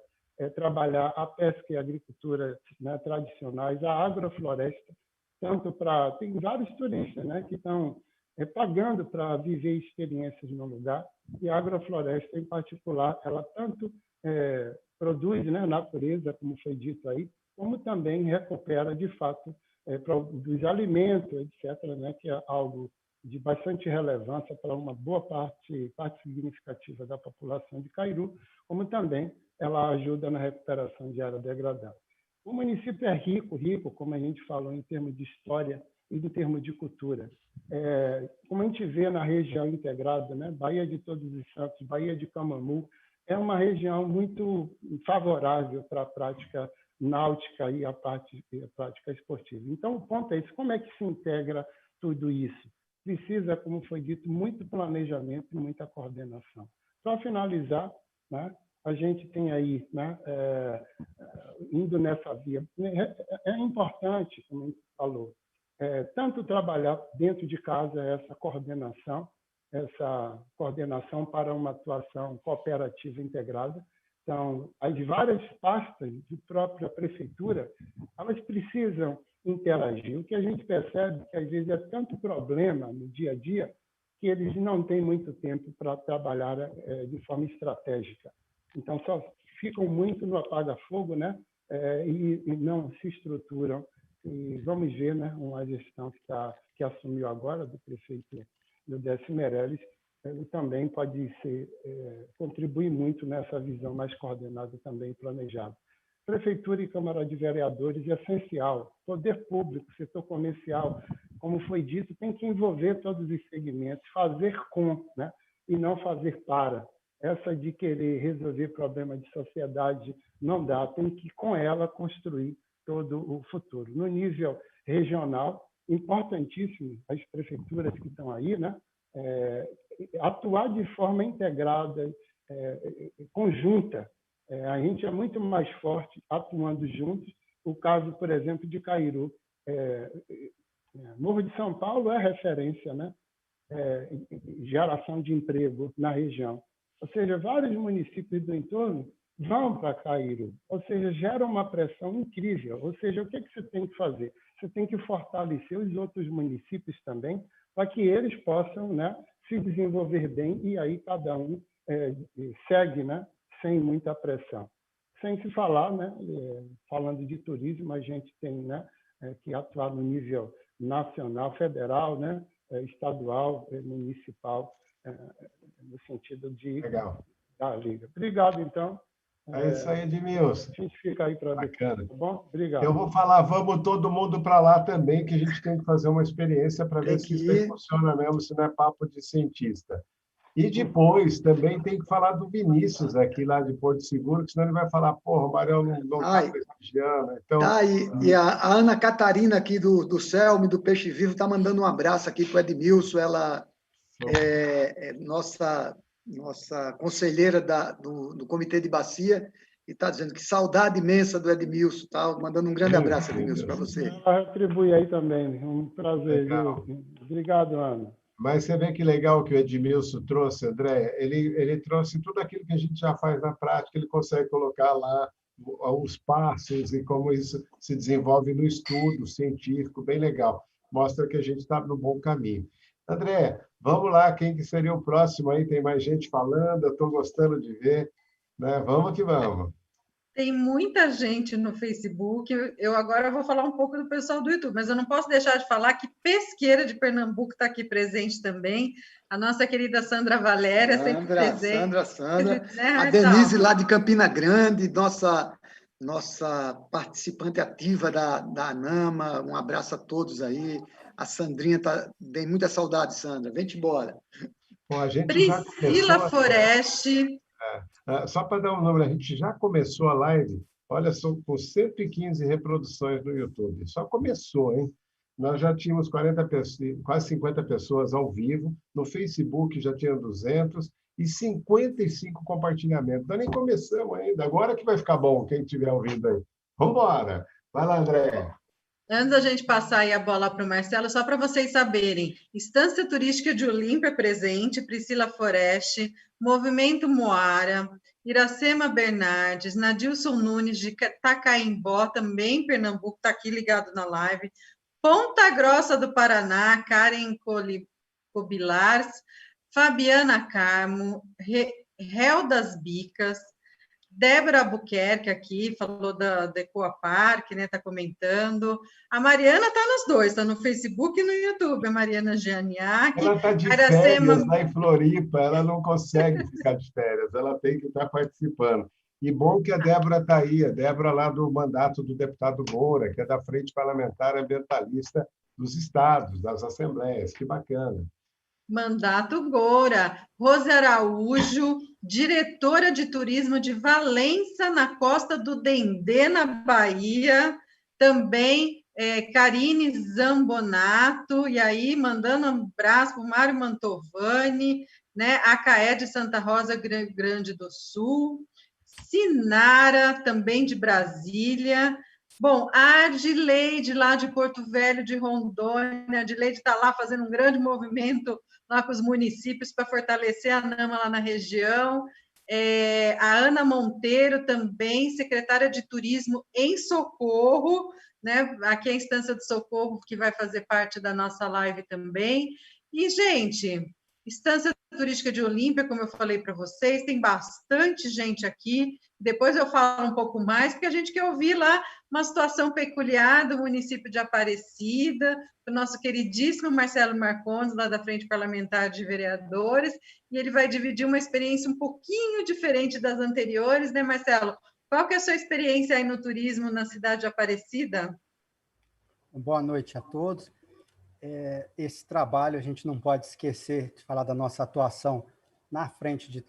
trabalhar a pesca e a agricultura, né, tradicionais, a agrofloresta, tanto para... Tem vários turistas, né, que estão pagando para viver experiências no lugar, e a agrofloresta, em particular, ela tanto produz, né, natureza, como foi dito aí, como também recupera, de fato, produz alimentos, etc., né, que é algo de bastante relevância para uma boa parte significativa da população de Cairu, como também ela ajuda na recuperação de área degradada. O município é rico, como a gente falou, em termos de história e em termos de cultura. Como a gente vê na região integrada, né? Baía de Todos os Santos, Baía de Camamu, é uma região muito favorável para a prática náutica e a prática esportiva. Então, o ponto é esse: como é que se integra tudo isso? Precisa, como foi dito, muito planejamento e muita coordenação. Para finalizar, né, a gente tem aí, né, indo nessa via, é importante, como a gente falou, tanto trabalhar dentro de casa essa coordenação para uma atuação cooperativa integrada. Então, as várias pastas de própria prefeitura, elas precisam interagir. O que a gente percebe é que, às vezes, é tanto problema no dia a dia que eles não têm muito tempo para trabalhar de forma estratégica. Então, só ficam muito no apaga-fogo, né? E não se estruturam. E vamos ver, né, uma gestão que assumiu agora, do prefeito do Décio Meirelles, ele também pode contribuir muito nessa visão mais coordenada também planejada. Prefeitura e Câmara de Vereadores é essencial. Poder público, setor comercial, como foi dito, tem que envolver todos os segmentos, fazer com, né, e não fazer para. Essa de querer resolver problemas de sociedade não dá, tem que, com ela, construir todo o futuro. No nível regional, importantíssimo as prefeituras que estão aí, né, atuar de forma integrada, conjunta. A gente é muito mais forte atuando juntos. O caso, por exemplo, de Cairu. Morro de São Paulo é referência, né? Geração de emprego na região. Ou seja, vários municípios do entorno vão para Cairu. Ou seja, gera uma pressão incrível. Ou seja, o que você tem que fazer? Você tem que fortalecer os outros municípios também, para que eles possam, né, se desenvolver bem, e aí cada um segue, né, sem muita pressão. Sem se falar, né, falando de turismo, a gente tem, né, que atuar no nível nacional, federal, né, estadual, municipal, no sentido de da Liga. Obrigado, então. É isso aí, Edmilson. A gente fica aí para ver. Tá bom? Obrigado. Eu vou falar, vamos todo mundo para lá também, que a gente tem que fazer uma experiência para ver se isso aí funciona mesmo, se não é papo de cientista. E depois também tem que falar do Vinícius aqui lá de Porto Seguro, que senão ele vai falar, porra, o Marião não está prestigiando. Então, e a Ana Catarina aqui do Selme, do Peixe Vivo, está mandando um abraço aqui para o Edmilson. Ela é nossa conselheira do Comitê de Bacia, e está dizendo que saudade imensa do Edmilson, tá? Mandando um grande abraço, Edmilson, para você. Retribui aí também, um prazer. Obrigado, Ana. Mas você vê que legal que o Edmilson trouxe, André. Ele trouxe tudo aquilo que a gente já faz na prática, ele consegue colocar lá os passos e como isso se desenvolve no estudo científico, bem legal. Mostra que a gente está no bom caminho. André, vamos lá, quem que seria o próximo aí? Tem mais gente falando, eu estou gostando de ver. Né? Vamos que vamos. Tem muita gente no Facebook. Eu agora vou falar um pouco do pessoal do YouTube, mas eu não posso deixar de falar que Pesqueira de Pernambuco está aqui presente também. A nossa querida Sandra Valéria, sempre presente. Sandra. A Denise lá de Campina Grande, nossa participante ativa da ANAMA. Um abraço a todos aí. A Sandrinha tem muita saudade, Sandra. Vem-te embora. Bom, a gente Priscila Foreste. Só para dar um número, a gente já começou a live, olha só, com 115 reproduções no YouTube. Só começou, hein? Nós já tínhamos 40 pessoas, quase 50 pessoas ao vivo, no Facebook já tinha 200 e 55 compartilhamentos. Nós nem começamos ainda, agora que vai ficar bom, quem estiver ouvindo aí. Vamos embora. Vai lá, André. Antes da gente passar aí a bola para o Marcelo, só para vocês saberem, Estância Turística de Olímpia presente, Priscila Foreste, Movimento Moara, Iracema Bernardes, Nadilson Nunes de Tacaimbó, também Pernambuco, está aqui ligado na live, Ponta Grossa do Paraná, Karen Cobilars, Fabiana Carmo, Réu das Bicas, Débora Albuquerque aqui, falou da Ecoa Park, né? Está comentando. A Mariana está nos dois, está no Facebook e no YouTube, a Mariana Gianiak. Ela está de Aracema... férias lá em Floripa, ela não consegue ficar de férias, ela tem que estar participando. E bom que a Débora está aí, a Débora lá do mandato do deputado Moura, que é da Frente Parlamentar Ambientalista dos Estados, das Assembleias. Que bacana. Mandato Goura, Rose Araújo, diretora de turismo de Valença, na costa do Dendê, na Bahia, também Karine Zambonato, e aí mandando um abraço para o Mário Mantovani, né, a CAE de Santa Rosa, Grande do Sul, Sinara, também de Brasília. Bom, a Adileide, lá de Porto Velho, de Rondônia, a Adileide está lá fazendo um grande movimento lá com os municípios para fortalecer a NAMA lá na região. A Ana Monteiro também, secretária de Turismo em Socorro, né? Aqui é a Instância de Socorro, que vai fazer parte da nossa live também. E, gente, Instância Turística de Olímpia, como eu falei para vocês, tem bastante gente aqui. Depois eu falo um pouco mais, porque a gente quer ouvir lá uma situação peculiar do município de Aparecida, do nosso queridíssimo Marcelo Marcondes, lá da Frente Parlamentar de Vereadores, e ele vai dividir uma experiência um pouquinho diferente das anteriores, né, Marcelo? Qual que é a sua experiência aí no turismo na cidade de Aparecida? Boa noite a todos. Esse trabalho, a gente não pode esquecer de falar da nossa atuação na Frente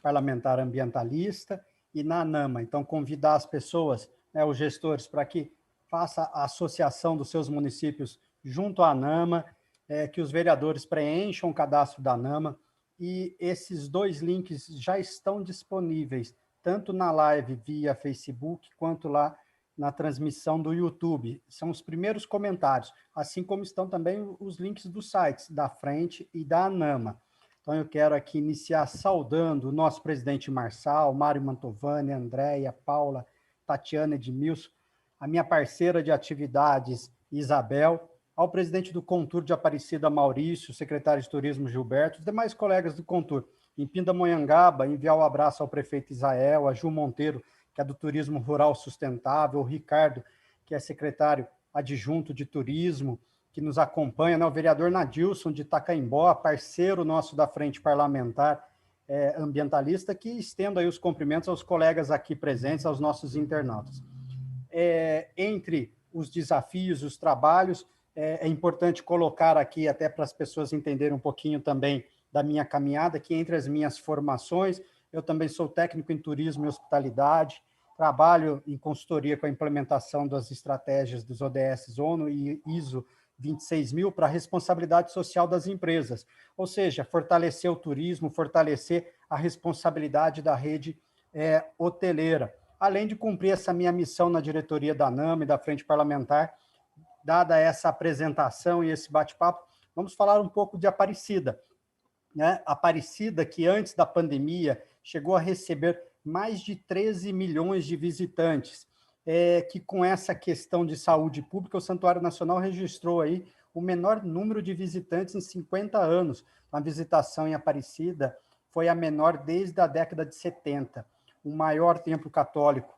Parlamentar Ambientalista e na NAMA. Então, convidar as pessoas, né, os gestores, para que faça a associação dos seus municípios junto à NAMA, que os vereadores preencham o cadastro da NAMA, e esses 2 links já estão disponíveis, tanto na live via Facebook, quanto lá na transmissão do YouTube. São os primeiros comentários, assim como estão também os links dos sites da Frente e da NAMA. Então, eu quero aqui iniciar saudando o nosso presidente Marçal, Mário Mantovani, Andréia, Paula, Tatiana, Edmilson, a minha parceira de atividades, Isabel, ao presidente do Contur de Aparecida, Maurício, secretário de Turismo, Gilberto, os demais colegas do Contur. Em Pindamonhangaba, enviar um abraço ao prefeito Israel, a Ju Monteiro, que é do Turismo Rural Sustentável, o Ricardo, que é secretário adjunto de Turismo, que nos acompanha, né? O vereador Nadilson, de Itacaimbó, parceiro nosso da Frente Parlamentar Ambientalista, que estendo aí os cumprimentos aos colegas aqui presentes, aos nossos internautas. Entre os desafios, os trabalhos, é importante colocar aqui, até para as pessoas entenderem um pouquinho também da minha caminhada, que entre as minhas formações, eu também sou técnico em turismo e hospitalidade, trabalho em consultoria com a implementação das estratégias dos ODS ONU e ISO 26.000 para a responsabilidade social das empresas, ou seja, fortalecer o turismo, fortalecer a responsabilidade da rede hoteleira, além de cumprir essa minha missão na diretoria da NAMA e da Frente Parlamentar. Dada essa apresentação e esse bate-papo, vamos falar um pouco de Aparecida. Né? Aparecida, que antes da pandemia chegou a receber mais de 13 milhões de visitantes, que com essa questão de saúde pública, o Santuário Nacional registrou aí o menor número de visitantes em 50 anos. A visitação em Aparecida foi a menor desde a década de 70. O maior templo católico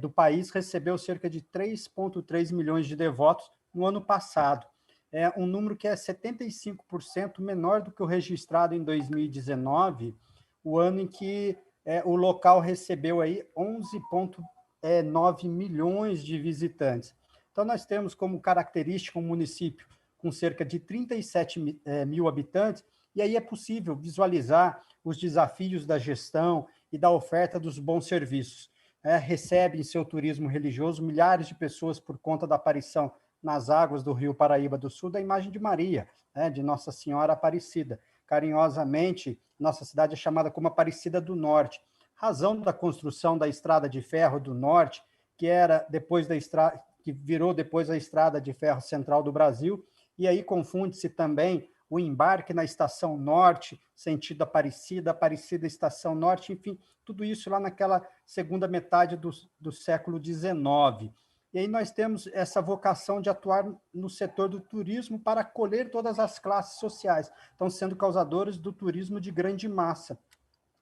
do país recebeu cerca de 3,3 milhões de devotos no ano passado. É um número que é 75% menor do que o registrado em 2019, o ano em que o local recebeu aí 11,9 milhões de visitantes. Então, nós temos como característica um município com cerca de 37 mil habitantes, e aí é possível visualizar os desafios da gestão e da oferta dos bons serviços. Recebe em seu turismo religioso milhares de pessoas por conta da aparição nas águas do Rio Paraíba do Sul da imagem de Maria, de Nossa Senhora Aparecida. Carinhosamente, nossa cidade é chamada como Aparecida do Norte, razão da construção da Estrada de Ferro do Norte, que virou depois a Estrada de Ferro Central do Brasil, e aí confunde-se também o embarque na Estação Norte, sentido Aparecida, Aparecida Estação Norte, enfim, tudo isso lá naquela segunda metade do século XIX. E aí nós temos essa vocação de atuar no setor do turismo para acolher todas as classes sociais, estão sendo causadores do turismo de grande massa.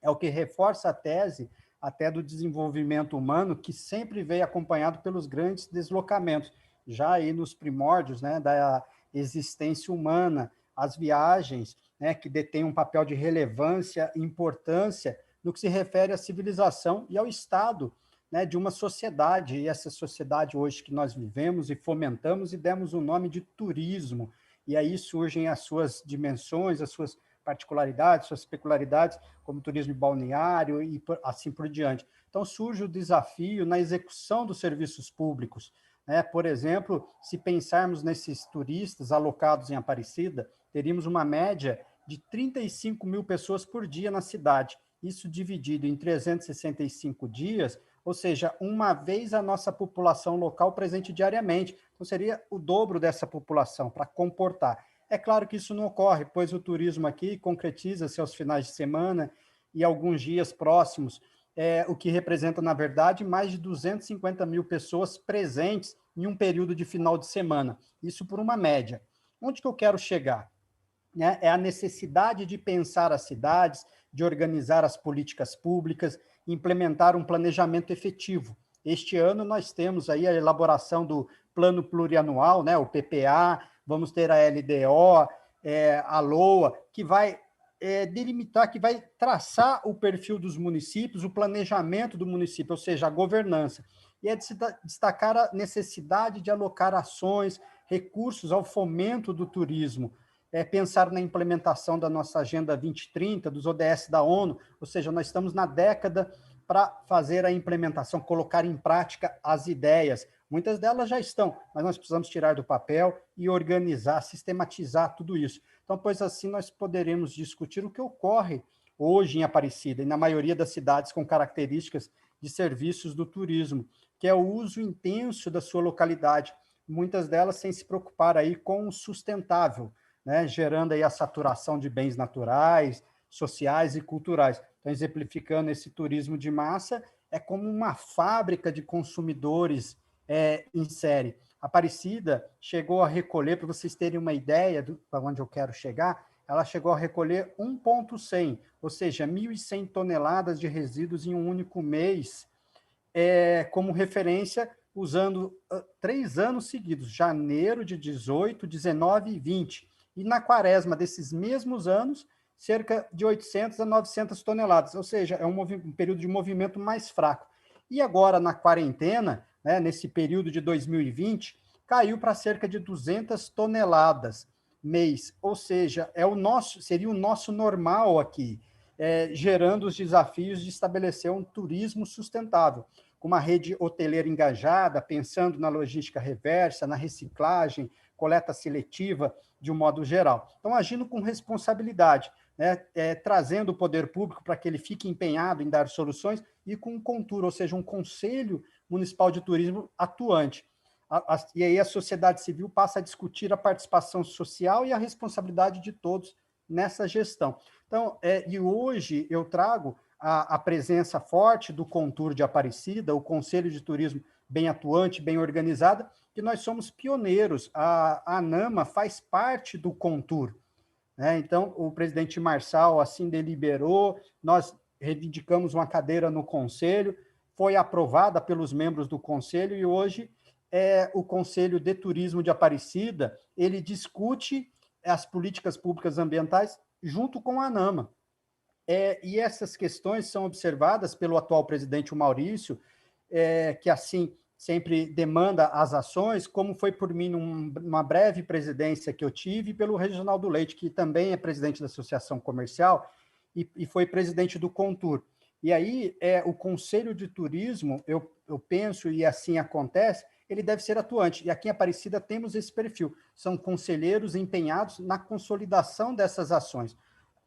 É o que reforça a tese até do desenvolvimento humano, que sempre veio acompanhado pelos grandes deslocamentos, já aí nos primórdios, né, da existência humana, as viagens, né, que detêm um papel de relevância e importância no que se refere à civilização e ao estado, né, de uma sociedade, e essa sociedade hoje que nós vivemos e fomentamos e demos o nome de turismo, e aí surgem as suas dimensões, as suas particularidades, suas peculiaridades, como turismo balneário e assim por diante. Então surge o desafio na execução dos serviços públicos, né? Por exemplo, se pensarmos nesses turistas alocados em Aparecida, teríamos uma média de 35 mil pessoas por dia na cidade, isso dividido em 365 dias, ou seja, uma vez a nossa população local presente diariamente. Então, seria o dobro dessa população para comportar. É claro que isso não ocorre, pois o turismo aqui concretiza-se aos finais de semana e alguns dias próximos, o que representa, na verdade, mais de 250 mil pessoas presentes em um período de final de semana. Isso por uma média. Onde que eu quero chegar? É a necessidade de pensar as cidades, de organizar as políticas públicas, implementar um planejamento efetivo. Este ano nós temos aí a elaboração do Plano Plurianual, né, o PPA, vamos ter a LDO, a LOA, que vai delimitar, que vai traçar o perfil dos municípios, o planejamento do município, ou seja, a governança. E é de se destacar a necessidade de alocar ações, recursos ao fomento do turismo, pensar na implementação da nossa Agenda 2030, dos ODS da ONU, ou seja, nós estamos na década para fazer a implementação, colocar em prática as ideias. Muitas delas já estão, mas nós precisamos tirar do papel e organizar, sistematizar tudo isso. Então, pois assim, nós poderemos discutir o que ocorre hoje em Aparecida e na maioria das cidades com características de serviços do turismo, que é o uso intenso da sua localidade, muitas delas sem se preocupar aí com o sustentável, né, gerando aí a saturação de bens naturais, sociais e culturais. Então, exemplificando esse turismo de massa, é como uma fábrica de consumidores em série. Aparecida chegou a recolher, para vocês terem uma ideia para onde eu quero chegar, ela chegou a recolher 1,100, ou seja, 1.100 toneladas de resíduos em um único mês, como referência, usando 3 anos seguidos, janeiro de 18, 19 e 20. E na quaresma desses mesmos anos, cerca de 800 a 900 toneladas, ou seja, é um período de movimento mais fraco. E agora, na quarentena, né, nesse período de 2020, caiu para cerca de 200 toneladas mês, ou seja, seria o nosso normal aqui, gerando os desafios de estabelecer um turismo sustentável, com uma rede hoteleira engajada, pensando na logística reversa, na reciclagem, coleta seletiva, de um modo geral. Então, agindo com responsabilidade, né, trazendo o poder público para que ele fique empenhado em dar soluções e com um contur, ou seja, um conselho municipal de turismo atuante. E aí a sociedade civil passa a discutir a participação social e a responsabilidade de todos nessa gestão. Então, e hoje eu trago a presença forte do Contur de Aparecida, o Conselho de Turismo bem atuante, bem organizado, que nós somos pioneiros. A ANAMA faz parte do Contur, né? Então, o presidente Marçal assim deliberou, nós reivindicamos uma cadeira no Conselho, foi aprovada pelos membros do Conselho e hoje o Conselho de Turismo de Aparecida, ele discute as políticas públicas ambientais junto com a ANAMA. E essas questões são observadas pelo atual presidente, o Maurício, que assim sempre demanda as ações, como foi por mim numa breve presidência que eu tive, pelo Reginaldo Leite, que também é presidente da Associação Comercial e foi presidente do Contur. E aí, o Conselho de Turismo, eu penso, e assim acontece, ele deve ser atuante. E aqui em Aparecida temos esse perfil. São conselheiros empenhados na consolidação dessas ações.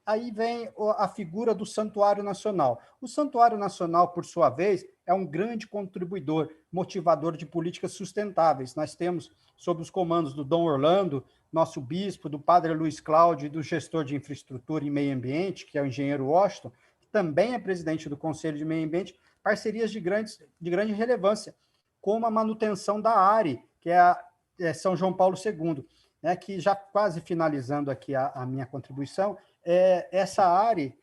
Aí vem a figura do Santuário Nacional. O Santuário Nacional, por sua vez, é um grande contribuidor, motivador de políticas sustentáveis. Nós temos, sob os comandos do Dom Orlando, nosso bispo, do padre Luiz Cláudio e do gestor de infraestrutura e meio ambiente, que é o engenheiro Washington, que também é presidente do Conselho de Meio Ambiente, parcerias de grande relevância, como a manutenção da ARE, que é São João Paulo II, né, que já quase finalizando aqui a minha contribuição, essa ARE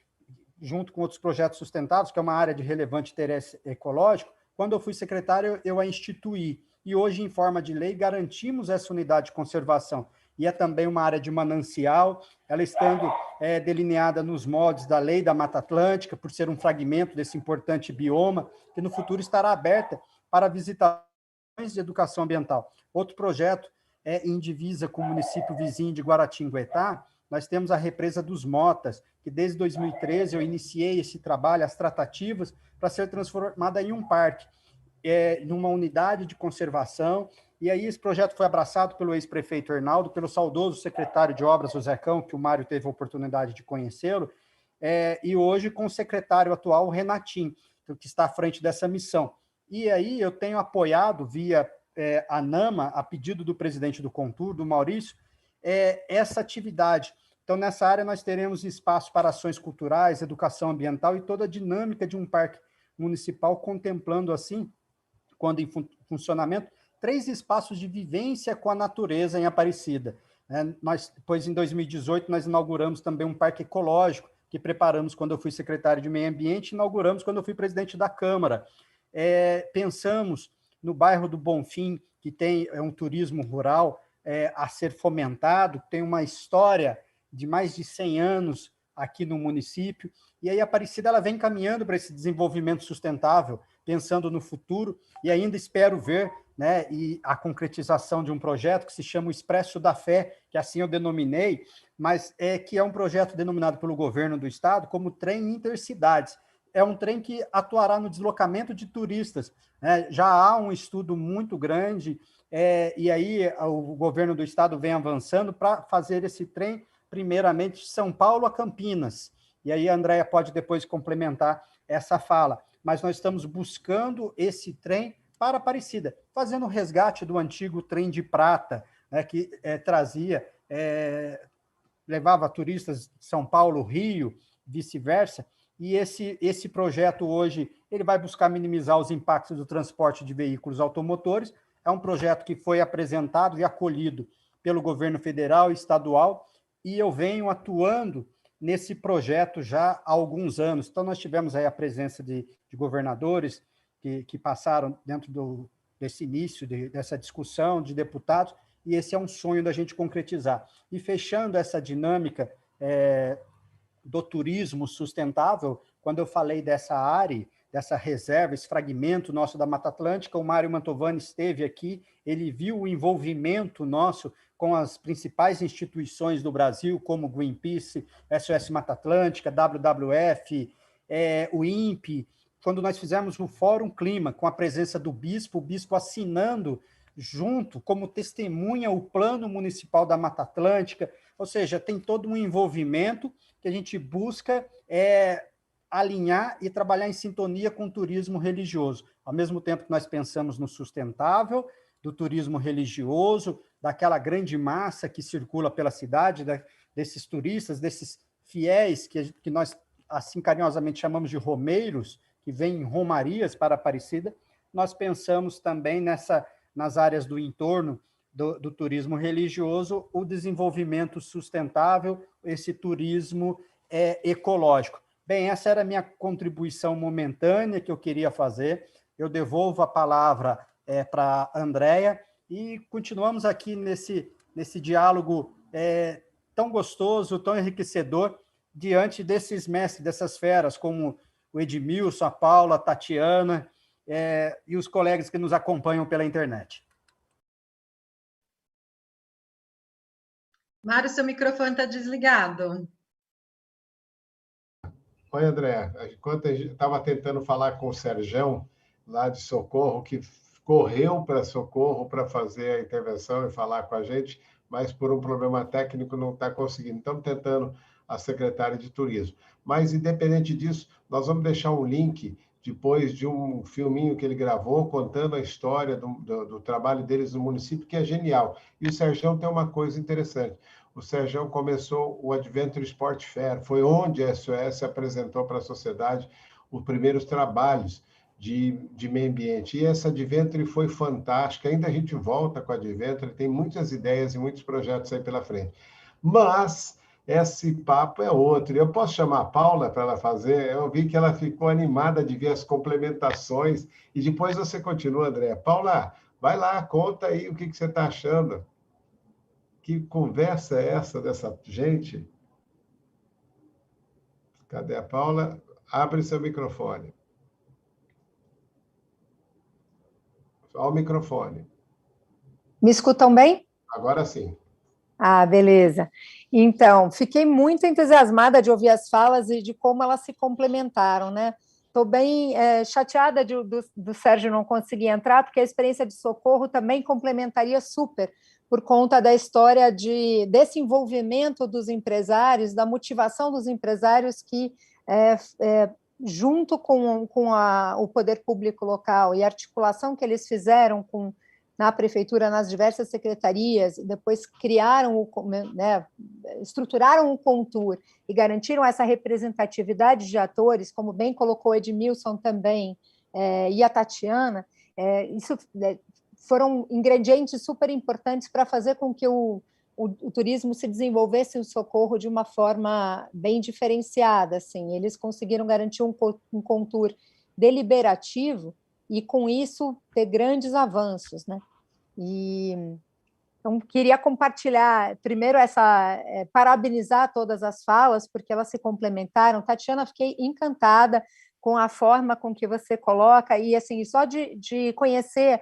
junto com outros projetos sustentáveis, que é uma área de relevante interesse ecológico. Quando eu fui secretário, eu a instituí. E hoje, em forma de lei, garantimos essa unidade de conservação. E é também uma área de manancial, ela estando delineada nos moldes da Lei da Mata Atlântica, por ser um fragmento desse importante bioma, que no futuro estará aberta para visitações de educação ambiental. Outro projeto é em divisa com o município vizinho de Guaratinguetá. Nós temos a represa dos Motas, que desde 2013 eu iniciei esse trabalho, as tratativas, para ser transformada em um parque, numa unidade de conservação. E aí esse projeto foi abraçado pelo ex-prefeito Arnaldo, pelo saudoso secretário de Obras, o Zecão, que o Mário teve a oportunidade de conhecê-lo, e hoje com o secretário atual, o Renatinho, que está à frente dessa missão. E aí eu tenho apoiado, via a NAMA, a pedido do presidente do Contur, do Maurício, essa atividade. Então, nessa área, nós teremos espaço para ações culturais, educação ambiental e toda a dinâmica de um parque municipal, contemplando, assim, quando em funcionamento, 3 espaços de vivência com a natureza em Aparecida. Depois, em 2018, nós inauguramos também um parque ecológico, que preparamos quando eu fui secretário de Meio Ambiente, inauguramos quando eu fui presidente da Câmara. Pensamos no bairro do Bonfim, que tem um turismo rural a ser fomentado, tem uma história de mais de 100 anos aqui no município, e aí a Aparecida ela vem caminhando para esse desenvolvimento sustentável, pensando no futuro, e ainda espero ver e a concretização de um projeto que se chama o Expresso da Fé, que assim eu denominei, mas que é um projeto denominado pelo governo do estado como trem intercidades. É um trem que atuará no deslocamento de turistas. Já há um estudo muito grande, e aí o governo do estado vem avançando para fazer esse trem, primeiramente, de São Paulo a Campinas. E aí a Andréia pode depois complementar essa fala. Mas nós estamos buscando esse trem para Aparecida, fazendo o resgate do antigo trem de prata, que levava turistas de São Paulo, Rio, vice-versa. E esse projeto hoje ele vai buscar minimizar os impactos do transporte de veículos automotores. É um projeto que foi apresentado e acolhido pelo governo federal e estadual, e eu venho atuando nesse projeto já há alguns anos. Então, nós tivemos aí a presença de governadores que passaram dentro desse início, dessa discussão, de deputados, e esse é um sonho da gente concretizar. E fechando essa dinâmica do turismo sustentável, quando eu falei dessa área, dessa reserva, esse fragmento nosso da Mata Atlântica, o Mário Mantovani esteve aqui, ele viu o envolvimento nosso com as principais instituições do Brasil, como Greenpeace, SOS Mata Atlântica, WWF, o INPE, quando nós fizemos o Fórum Clima, com a presença do bispo, o bispo assinando junto, como testemunha, o Plano Municipal da Mata Atlântica, ou seja, tem todo um envolvimento que a gente busca alinhar e trabalhar em sintonia com o turismo religioso. Ao mesmo tempo que nós pensamos no sustentável, do turismo religioso, daquela grande massa que circula pela cidade, desses turistas, desses fiéis que nós, assim carinhosamente, chamamos de romeiros, que vêm em romarias para Aparecida, nós pensamos também nas áreas do entorno do turismo religioso, o desenvolvimento sustentável, esse turismo ecológico. Bem, essa era a minha contribuição momentânea que eu queria fazer. Eu devolvo a palavra para a Andréia e continuamos aqui nesse diálogo tão gostoso, tão enriquecedor, diante desses mestres, dessas feras, como o Edmilson, a Paula, a Tatiana e os colegas que nos acompanham pela internet. Mário, seu microfone está desligado. Oi, André. Enquanto a gente estava tentando falar com o Serjão, lá de Socorro, que correu para Socorro para fazer a intervenção e falar com a gente, mas por um problema técnico não está conseguindo. Estamos tentando a secretária de Turismo. Mas, independente disso, nós vamos deixar um link depois de um filminho que ele gravou, contando a história do trabalho deles no município, que é genial. E o Serjão tem uma coisa interessante. O Serjão começou o Adventure Sport Fair, foi onde a SOS apresentou para a sociedade os primeiros trabalhos de meio ambiente. E essa Adventure foi fantástica, ainda a gente volta com a Adventure, tem muitas ideias e muitos projetos aí pela frente. Mas esse papo é outro. Eu posso chamar a Paula para ela fazer? Eu vi que ela ficou animada de ver as complementações, e depois você continua, André. Paula, vai lá, conta aí o que você está achando. Que conversa é essa dessa gente? Cadê a Paula? Abre seu microfone. Só o microfone. Me escutam bem? Agora sim. Ah, beleza. Então, fiquei muito entusiasmada de ouvir as falas e de como elas se complementaram, né? Estou bem chateada do Sérgio não conseguir entrar, porque a experiência de socorro também complementaria super, por conta da história desse envolvimento dos empresários, da motivação dos empresários que, junto com o poder público local e a articulação que eles fizeram na prefeitura, nas diversas secretarias, depois criaram, né, estruturaram o Contur e garantiram essa representatividade de atores, como bem colocou Edmilson também, e a Tatiana, isso foram ingredientes super importantes para fazer com que o turismo se desenvolvesse o socorro de uma forma bem diferenciada. Assim. Eles conseguiram garantir um Contur deliberativo e, com isso, ter grandes avanços, né? Então, queria compartilhar, primeiro, parabenizar todas as falas, porque elas se complementaram. Tatiana, fiquei encantada com a forma com que você coloca, e assim, só de conhecer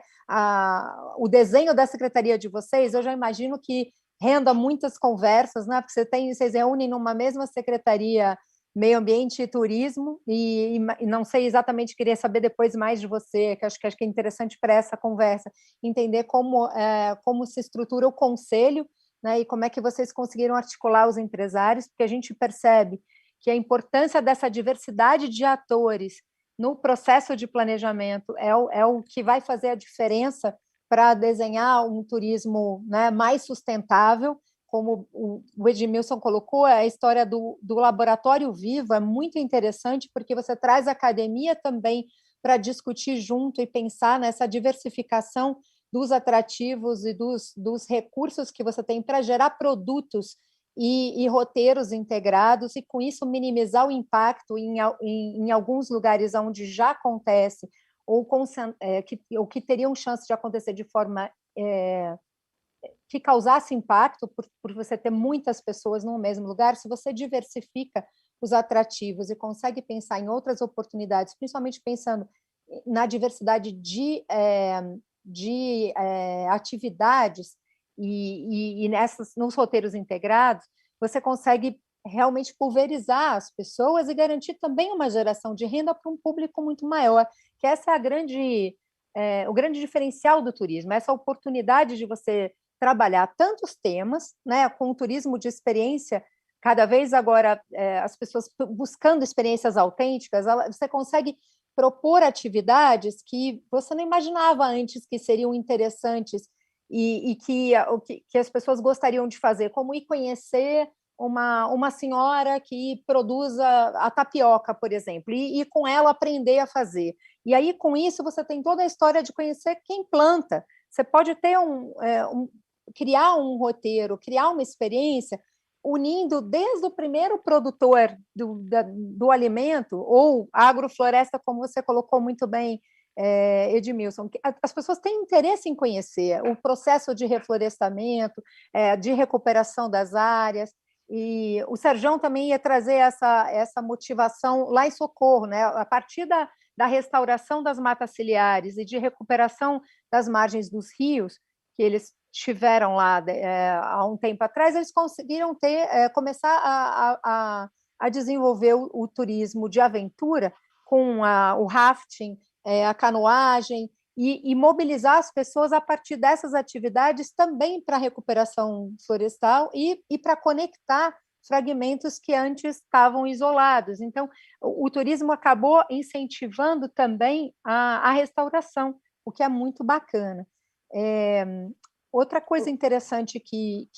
o desenho da secretaria de vocês, eu já imagino que renda muitas conversas, né? Porque vocês reúnem numa mesma secretaria Meio Ambiente e Turismo, e não sei exatamente, queria saber depois mais de você, que acho que é interessante para essa conversa, entender como se estrutura o conselho, né, e como é que vocês conseguiram articular os empresários, porque a gente percebe que a importância dessa diversidade de atores no processo de planejamento é o que vai fazer a diferença para desenhar um turismo, né, mais sustentável. Como o Edmilson colocou, a história do laboratório vivo é muito interessante, porque você traz a academia também para discutir junto e pensar nessa diversificação dos atrativos e dos recursos que você tem para gerar produtos e roteiros integrados, e com isso minimizar o impacto em alguns lugares onde já acontece, ou que teriam chance de acontecer de forma que causasse impacto por você ter muitas pessoas no mesmo lugar. Se você diversifica os atrativos e consegue pensar em outras oportunidades, principalmente pensando na diversidade de atividades e nos roteiros integrados, você consegue realmente pulverizar as pessoas e garantir também uma geração de renda para um público muito maior, que essa é o grande diferencial do turismo, essa oportunidade de você trabalhar tantos temas, né, com o turismo de experiência, cada vez agora as pessoas buscando experiências autênticas, você consegue propor atividades que você não imaginava antes que seriam interessantes e que as pessoas gostariam de fazer, como ir conhecer uma senhora que produza a tapioca, por exemplo, e com ela aprender a fazer. E aí, com isso, você tem toda a história de conhecer quem planta. Você pode ter criar um roteiro, criar uma experiência, unindo desde o primeiro produtor do alimento, ou agrofloresta, como você colocou muito bem, Edmilson. As pessoas têm interesse em conhecer o processo de reflorestamento, de recuperação das áreas, e o Serjão também ia trazer essa motivação lá em Socorro, né? A partir da restauração das matas ciliares e de recuperação das margens dos rios, que eles tiveram lá há um tempo atrás, eles conseguiram começar a desenvolver o turismo de aventura com o rafting, a canoagem, e mobilizar as pessoas a partir dessas atividades também para a recuperação florestal e para conectar fragmentos que antes estavam isolados. Então, o turismo acabou incentivando também a restauração, o que é muito bacana. Outra coisa interessante que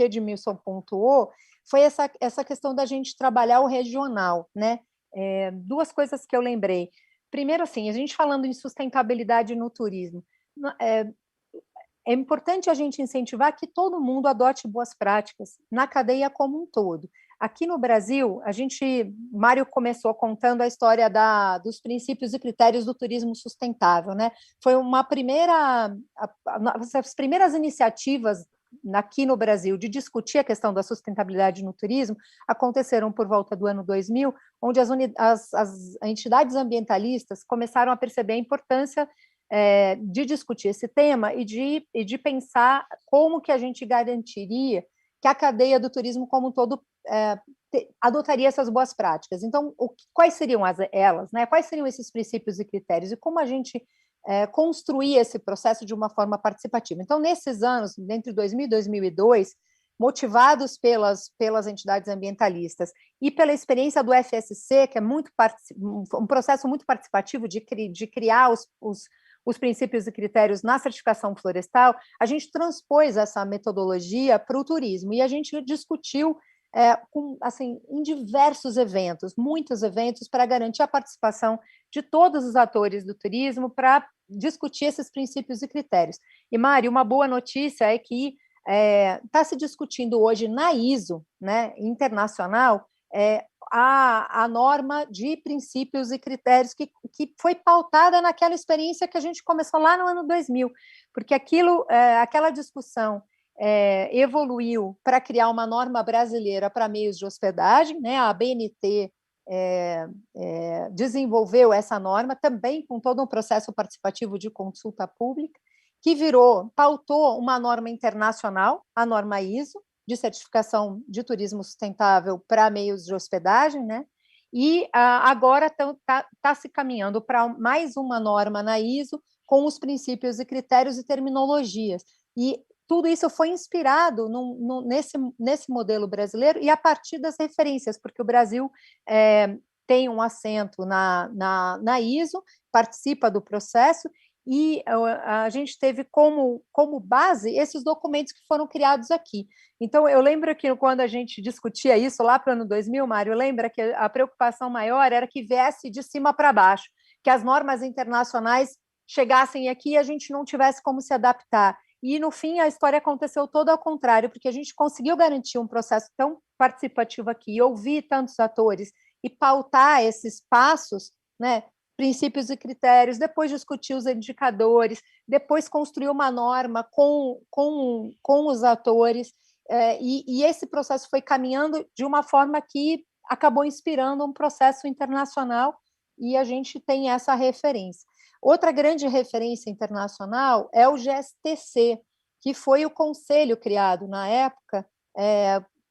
Edmilson pontuou foi essa questão da gente trabalhar o regional, né? Duas coisas que eu lembrei. Primeiro, assim, a gente falando em sustentabilidade no turismo, é importante a gente incentivar que todo mundo adote boas práticas na cadeia como um todo. Aqui no Brasil, Mário começou contando a história dos princípios e critérios do turismo sustentável, né? Foi as primeiras iniciativas aqui no Brasil de discutir a questão da sustentabilidade no turismo aconteceram por volta do ano 2000, onde as entidades ambientalistas começaram a perceber a importância de discutir esse tema e de pensar como que a gente garantiria que a cadeia do turismo como um todo adotaria essas boas práticas. Então, quais seriam elas, né? Quais seriam esses princípios e critérios e como a gente construir esse processo de uma forma participativa. Então, nesses anos, entre 2000 e 2002, motivados pelas entidades ambientalistas e pela experiência do FSC, que é um processo muito participativo de criar os princípios e critérios na certificação florestal, a gente transpôs essa metodologia para o turismo e a gente discutiu em diversos eventos, muitos eventos, para garantir a participação de todos os atores do turismo para discutir esses princípios e critérios. E, Mário, uma boa notícia é que está se discutindo hoje na ISO, né, internacional, a norma de princípios e critérios que foi pautada naquela experiência que a gente começou lá no ano 2000, porque aquela discussão evoluiu para criar uma norma brasileira para meios de hospedagem, né? A ABNT desenvolveu essa norma também com todo um processo participativo de consulta pública, que pautou uma norma internacional, a norma ISO, de certificação de turismo sustentável para meios de hospedagem, né? E agora está se caminhando para mais uma norma na ISO com os princípios e critérios e terminologias. E tudo isso foi inspirado nesse modelo brasileiro e a partir das referências, porque o Brasil tem um assento na ISO, participa do processo, e a gente teve como base esses documentos que foram criados aqui. Então, eu lembro que quando a gente discutia isso lá para o ano 2000, Mário, lembra que a preocupação maior era que viesse de cima para baixo, que as normas internacionais chegassem aqui e a gente não tivesse como se adaptar. E, no fim, a história aconteceu todo ao contrário, porque a gente conseguiu garantir um processo tão participativo aqui, ouvir tantos atores e pautar esses passos, né, princípios e critérios, depois discutir os indicadores, depois construir uma norma com os atores, e esse processo foi caminhando de uma forma que acabou inspirando um processo internacional, e a gente tem essa referência. Outra grande referência internacional é o GSTC, que foi o conselho criado na época,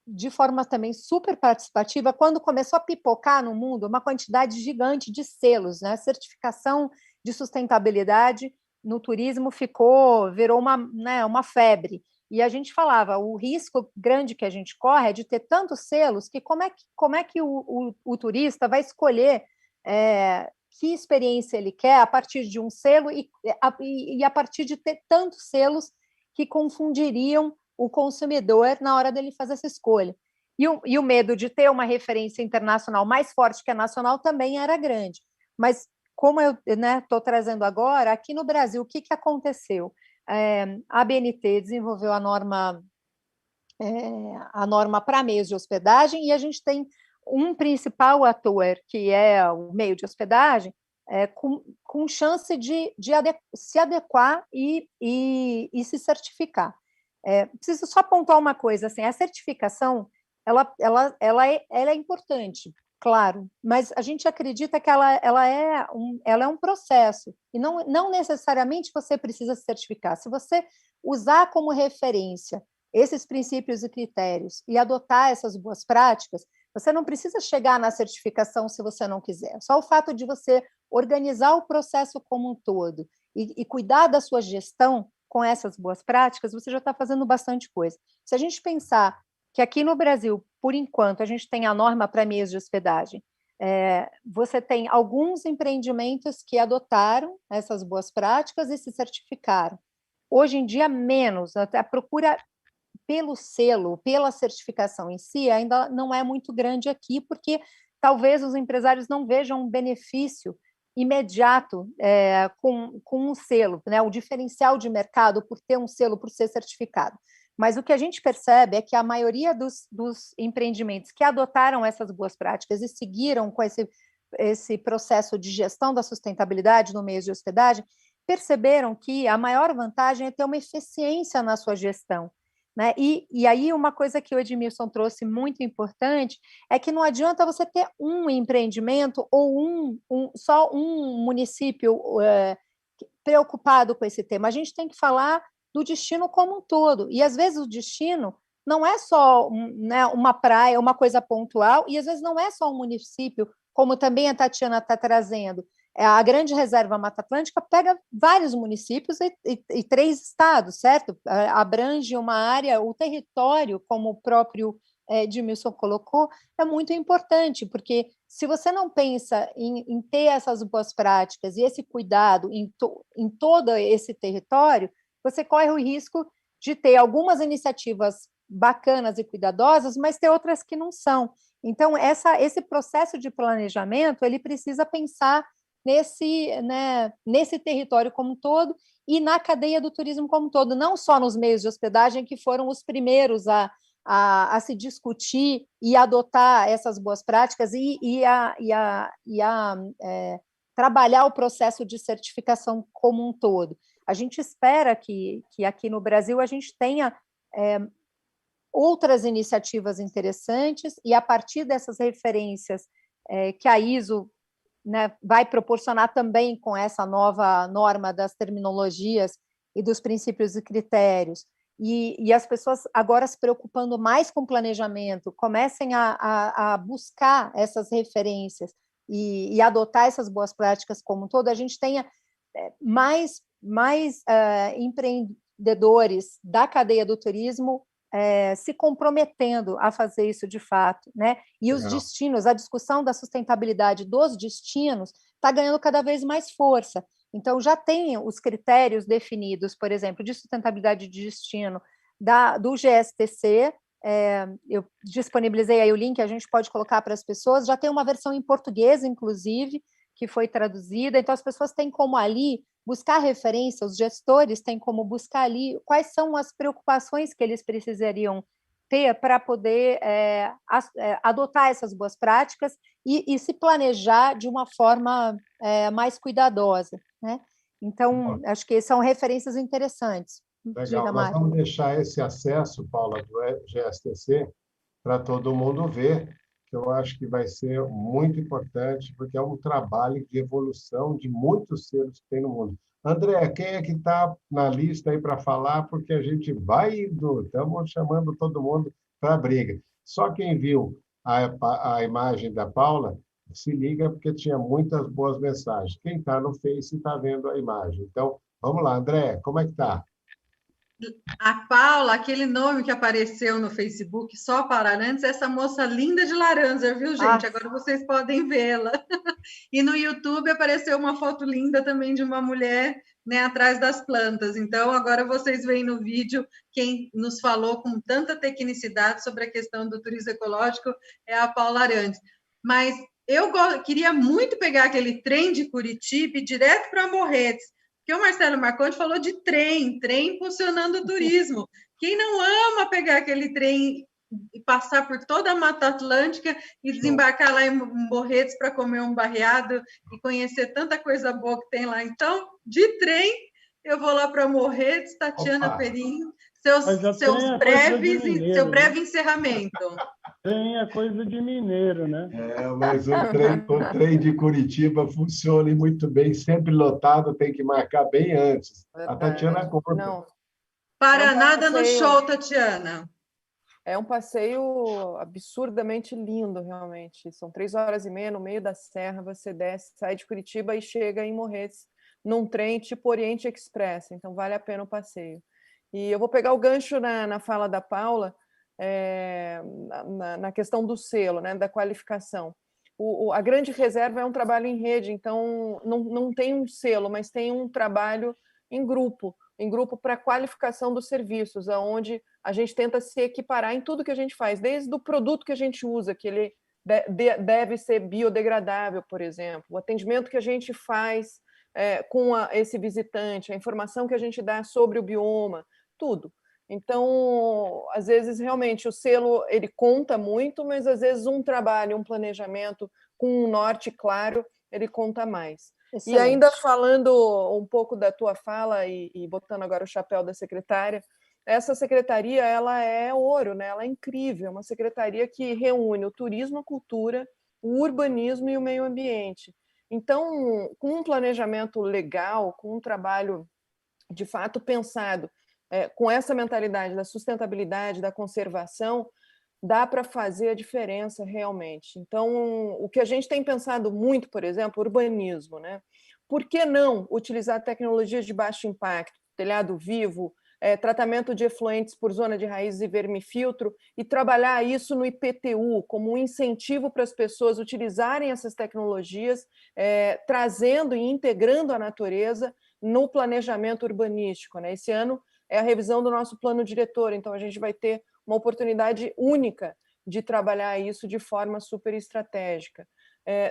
de forma também super participativa, quando começou a pipocar no mundo uma quantidade gigante de selos, né? A certificação de sustentabilidade no turismo virou uma febre. E a gente falava, o risco grande que a gente corre é de ter tantos selos que como é que o turista vai escolher que experiência ele quer a partir de um selo e a partir de ter tantos selos que confundiriam o consumidor na hora dele fazer essa escolha. E o medo de ter uma referência internacional mais forte que a nacional também era grande. Mas, como eu estou trazendo agora, aqui no Brasil, o que aconteceu? A ABNT desenvolveu a norma para meios de hospedagem, e a gente tem um principal ator, que é o meio de hospedagem, com chance de se adequar e se certificar. Preciso só apontar uma coisa, assim, a certificação ela é importante, claro, mas a gente acredita que ela é um processo, e não necessariamente você precisa se certificar. Se você usar como referência esses princípios e critérios e adotar essas boas práticas, você não precisa chegar na certificação se você não quiser. Só o fato de você organizar o processo como um todo e cuidar da sua gestão com essas boas práticas, você já está fazendo bastante coisa. Se a gente pensar que aqui no Brasil, por enquanto, a gente tem a norma para meios de hospedagem, você tem alguns empreendimentos que adotaram essas boas práticas e se certificaram. Hoje em dia, menos. A procura pelo selo, pela certificação em si, ainda não é muito grande aqui, porque talvez os empresários não vejam um benefício imediato com um selo, né? O diferencial de mercado por ter um selo, por ser certificado. Mas o que a gente percebe é que a maioria dos empreendimentos que adotaram essas boas práticas e seguiram com esse processo de gestão da sustentabilidade no meio de hospedagem, perceberam que a maior vantagem é ter uma eficiência na sua gestão, né? E aí uma coisa que o Edmilson trouxe muito importante é que não adianta você ter um empreendimento ou só um município preocupado com esse tema. A gente tem que falar do destino como um todo. E, às vezes, o destino não é só né, uma praia, uma coisa pontual, e, às vezes, não é só um município, como também a Tatiana está trazendo. A Grande Reserva Mata Atlântica pega vários municípios e 3 estados, certo? Abrange uma área, o território, como o próprio Edmilson colocou, é muito importante, porque se você não pensa em ter essas boas práticas e esse cuidado em todo esse território, você corre o risco de ter algumas iniciativas bacanas e cuidadosas, mas ter outras que não são. Então, esse processo de planejamento, ele precisa pensar nesse território como um todo e na cadeia do turismo como um todo, não só nos meios de hospedagem, que foram os primeiros a se discutir e adotar essas boas práticas e trabalhar o processo de certificação como um todo. A gente espera que aqui no Brasil a gente tenha outras iniciativas interessantes e, a partir dessas referências que a ISO, né, vai proporcionar também com essa nova norma das terminologias e dos princípios e critérios, e as pessoas agora se preocupando mais com planejamento, comecem a buscar essas referências e adotar essas boas práticas como um todo, a gente tenha mais empreendedores da cadeia do turismo se comprometendo a fazer isso de fato, né? E os destinos, a discussão da sustentabilidade dos destinos está ganhando cada vez mais força. Então, já tem os critérios definidos, por exemplo, de sustentabilidade de destino do GSTC, eu disponibilizei aí o link, a gente pode colocar para as pessoas, já tem uma versão em português, inclusive, que foi traduzida, então as pessoas têm como ali buscar referência, os gestores têm como buscar ali quais são as preocupações que eles precisariam ter para poder adotar essas boas práticas e se planejar de uma forma mais cuidadosa, né? Então, acho que são referências interessantes. Legal, nós vamos deixar esse acesso, Paula, do GSTC, para todo mundo ver, que eu acho que vai ser muito importante, porque é um trabalho de evolução de muitos selos que tem no mundo. André, quem é que está na lista aí para falar? Porque a gente vai indo, estamos chamando todo mundo para a briga. Só quem viu a imagem da Paula, se liga, porque tinha muitas boas mensagens. Quem está no Face está vendo a imagem. Então, vamos lá, André, como é que está? A Paula, aquele nome que apareceu no Facebook, só para antes, essa moça linda de laranja, viu, gente? Agora vocês podem vê-la. E no YouTube apareceu uma foto linda também de uma mulher, né, atrás das plantas. Então, agora vocês veem no vídeo quem nos falou com tanta tecnicidade sobre a questão do turismo ecológico é a Paula Arantes. Mas eu queria muito pegar aquele trem de Curitiba e ir direto para Morretes, porque o Marcelo Marconde falou de trem funcionando o turismo. Quem não ama pegar aquele trem e passar por toda a Mata Atlântica e desembarcar lá em Morretes para comer um barreado e conhecer tanta coisa boa que tem lá? Então, de trem, eu vou lá para Morretes, Tatiana Perim, seu breve encerramento. Tem a coisa de mineiro, né? Mas o trem de Curitiba funciona muito bem, sempre lotado, tem que marcar bem antes. A Tatiana conta. Não. Para nada no show, Tatiana. É um passeio absurdamente lindo, realmente. São 3h30 no meio da serra, você desce, sai de Curitiba e chega em Morretes num trem tipo Oriente Express, então vale a pena o passeio. E eu vou pegar o gancho na fala da Paula, na questão do selo, né, da qualificação. A Grande Reserva é um trabalho em rede, então não tem um selo, mas tem um trabalho em grupo para qualificação dos serviços, onde a gente tenta se equiparar em tudo que a gente faz, desde o produto que a gente usa, que ele deve ser biodegradável, por exemplo. O atendimento que a gente faz com esse visitante, a informação que a gente dá sobre o bioma, tudo. Então, às vezes, realmente, o selo ele conta muito, mas, às vezes, um trabalho, um planejamento com um norte claro, ele conta mais. Excelente. E ainda falando um pouco da tua fala e botando agora o chapéu da secretária, essa secretaria ela é ouro, né? Ela é incrível, é uma secretaria que reúne o turismo, a cultura, o urbanismo e o meio ambiente. Então, com um planejamento legal, com um trabalho de fato pensado, com essa mentalidade da sustentabilidade, da conservação, dá para fazer a diferença realmente. Então, o que a gente tem pensado muito, por exemplo, urbanismo, né? Por que não utilizar tecnologias de baixo impacto, telhado vivo, tratamento de efluentes por zona de raízes e vermifiltro, e trabalhar isso no IPTU como um incentivo para as pessoas utilizarem essas tecnologias, trazendo e integrando a natureza no planejamento urbanístico, né? Esse ano é a revisão do nosso plano diretor, então a gente vai ter uma oportunidade única de trabalhar isso de forma super estratégica.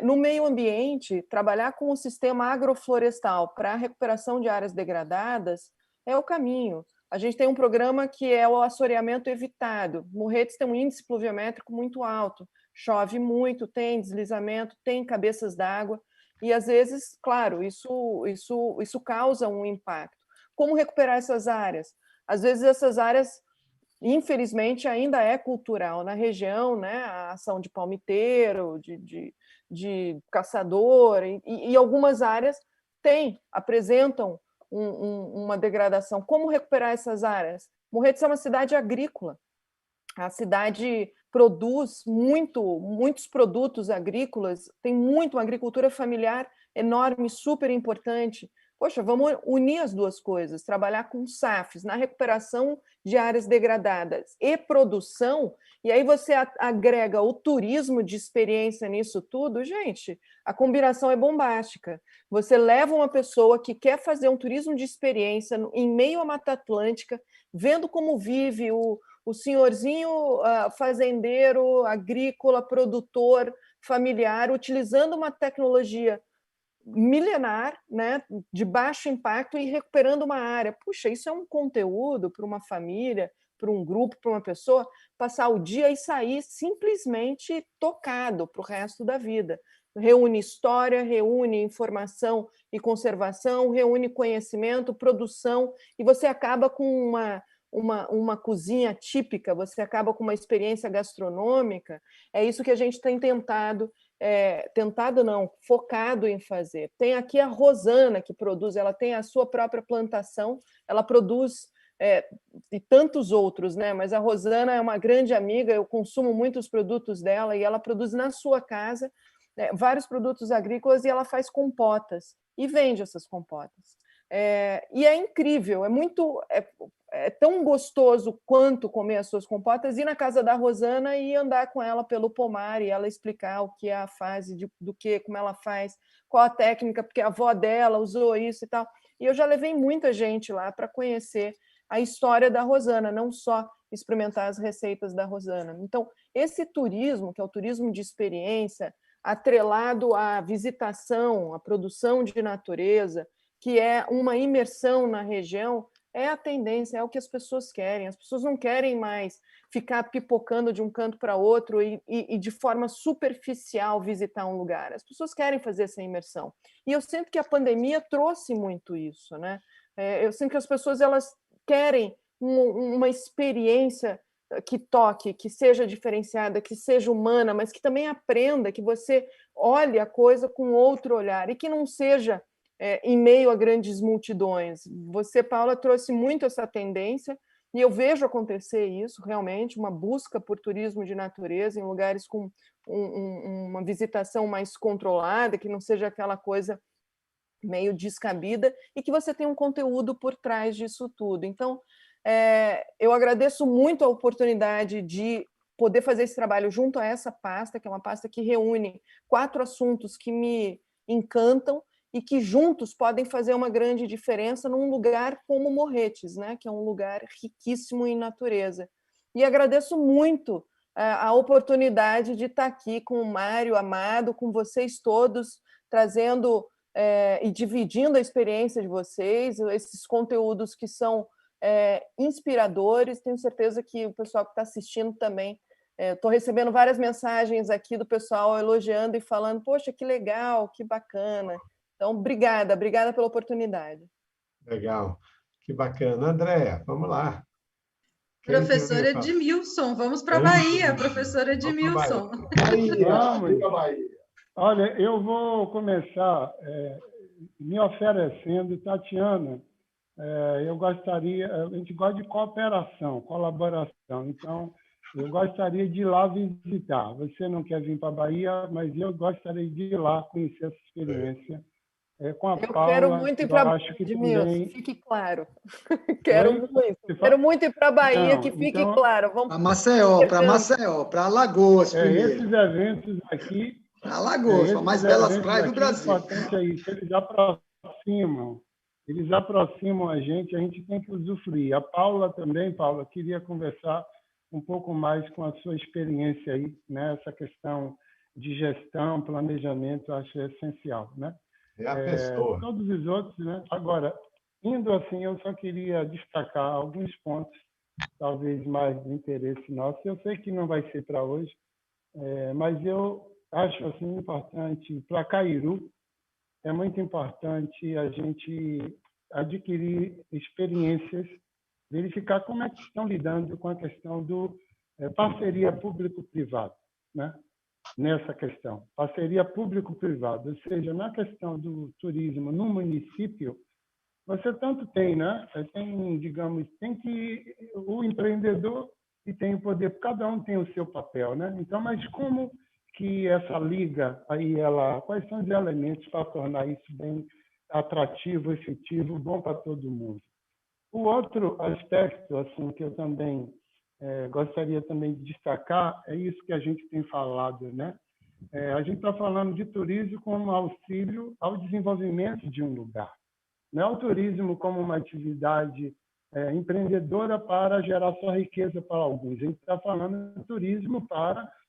No meio ambiente, trabalhar com o sistema agroflorestal para a recuperação de áreas degradadas é o caminho. A gente tem um programa que é o assoreamento evitado. Morretes tem um índice pluviométrico muito alto, chove muito, tem deslizamento, tem cabeças d'água, e às vezes, claro, isso causa um impacto. Como recuperar essas áreas? Às vezes essas áreas, infelizmente, ainda é cultural na região, né? A ação de palmiteiro, de caçador, e algumas áreas apresentam uma degradação. Como recuperar essas áreas? Morretes é uma cidade agrícola. A cidade produz muitos produtos agrícolas, tem uma agricultura familiar enorme, super importante. Poxa, vamos unir as duas coisas, trabalhar com SAFs, na recuperação de áreas degradadas e produção, e aí você agrega o turismo de experiência nisso tudo, gente, a combinação é bombástica. Você leva uma pessoa que quer fazer um turismo de experiência em meio à Mata Atlântica, vendo como vive o senhorzinho fazendeiro, agrícola, produtor, familiar, utilizando uma tecnologia milenar, né, de baixo impacto e recuperando uma área. Puxa, isso é um conteúdo para uma família, para um grupo, para uma pessoa, passar o dia e sair simplesmente tocado para o resto da vida. Reúne história, reúne informação e conservação, reúne conhecimento, produção, e você acaba com uma cozinha típica, você acaba com uma experiência gastronômica. É isso que a gente tem focado em fazer. Tem aqui a Rosana, que produz, ela tem a sua própria plantação, ela produz e tantos outros, né? Mas a Rosana é uma grande amiga, eu consumo muitos produtos dela, e ela produz na sua casa vários produtos agrícolas, e ela faz compotas e vende essas compotas. E é incrível, é tão gostoso quanto comer as suas compotas, ir na casa da Rosana e andar com ela pelo pomar e ela explicar o que é a fase como ela faz, qual a técnica, porque a avó dela usou isso e tal. E eu já levei muita gente lá para conhecer a história da Rosana, não só experimentar as receitas da Rosana. Então, esse turismo, que é o turismo de experiência, atrelado à visitação, à produção de natureza, que é uma imersão na região, é a tendência, é o que as pessoas querem. As pessoas não querem mais ficar pipocando de um canto para outro e de forma superficial visitar um lugar. As pessoas querem fazer essa imersão. E eu sinto que a pandemia trouxe muito isso, né? Eu sinto que as pessoas elas querem uma experiência que toque, que seja diferenciada, que seja humana, mas que também aprenda, que você olhe a coisa com outro olhar e que não seja em meio a grandes multidões. Você, Paula, trouxe muito essa tendência, e eu vejo acontecer isso, realmente, uma busca por turismo de natureza em lugares com uma visitação mais controlada, que não seja aquela coisa meio descabida, e que você tem um conteúdo por trás disso tudo. Então, eu agradeço muito a oportunidade de poder fazer esse trabalho junto a essa pasta, que é uma pasta que reúne 4 assuntos que me encantam, e que juntos podem fazer uma grande diferença num lugar como Morretes, né? Que é um lugar riquíssimo em natureza. E agradeço muito a oportunidade de estar aqui com o Mário Amado, com vocês todos, trazendo e dividindo a experiência de vocês, esses conteúdos que são inspiradores. Tenho certeza que o pessoal que está assistindo também. Estou recebendo várias mensagens aqui do pessoal elogiando e falando, poxa, que legal, que bacana. Então, obrigada pela oportunidade. Legal, que bacana. Andréia, vamos lá. Professor Edmilson, vamos para a Bahia, professor Edmilson. Bahia. Olha, eu vou começar me oferecendo, Tatiana, eu gostaria, a gente gosta de cooperação, colaboração, então eu gostaria de ir lá visitar. Você não quer vir para a Bahia, mas eu gostaria de ir lá conhecer essa experiência. Com a Paula, quero muito ir para a Bahia, também... fique claro. Quero muito ir para a Bahia, que fique claro. Vamos para Maceió, para Alagoas primeiro. Esses eventos aqui... Para Alagoas, as mais belas praias do Brasil. O importante é isso, eles aproximam a gente tem que usufruir. A Paula também, Paula, queria conversar um pouco mais com a sua experiência aí, né? Essa questão de gestão, planejamento, eu acho essencial, né? É a pessoa. Todos os outros, né? Agora, indo assim, eu só queria destacar alguns pontos, talvez mais de interesse nosso. Eu sei que não vai ser para hoje, mas eu acho assim importante para Cairu, é muito importante a gente adquirir experiências, verificar como é que estão lidando com a questão do parceria público-privado, né? Nessa questão, parceria público-privada, ou seja, na questão do turismo no município, você tanto tem, né? Tem, digamos, tem que o empreendedor e tem o poder, cada um tem o seu papel, né? Então, mas como que essa liga aí, quais são os elementos para tornar isso bem atrativo, efetivo, bom para todo mundo? O outro aspecto, assim, que eu também gostaria também de destacar é isso que a gente tem falado, né? A gente está falando de turismo como auxílio ao desenvolvimento de um lugar. Não é o turismo como uma atividade empreendedora para gerar só riqueza para alguns. A gente está falando de turismo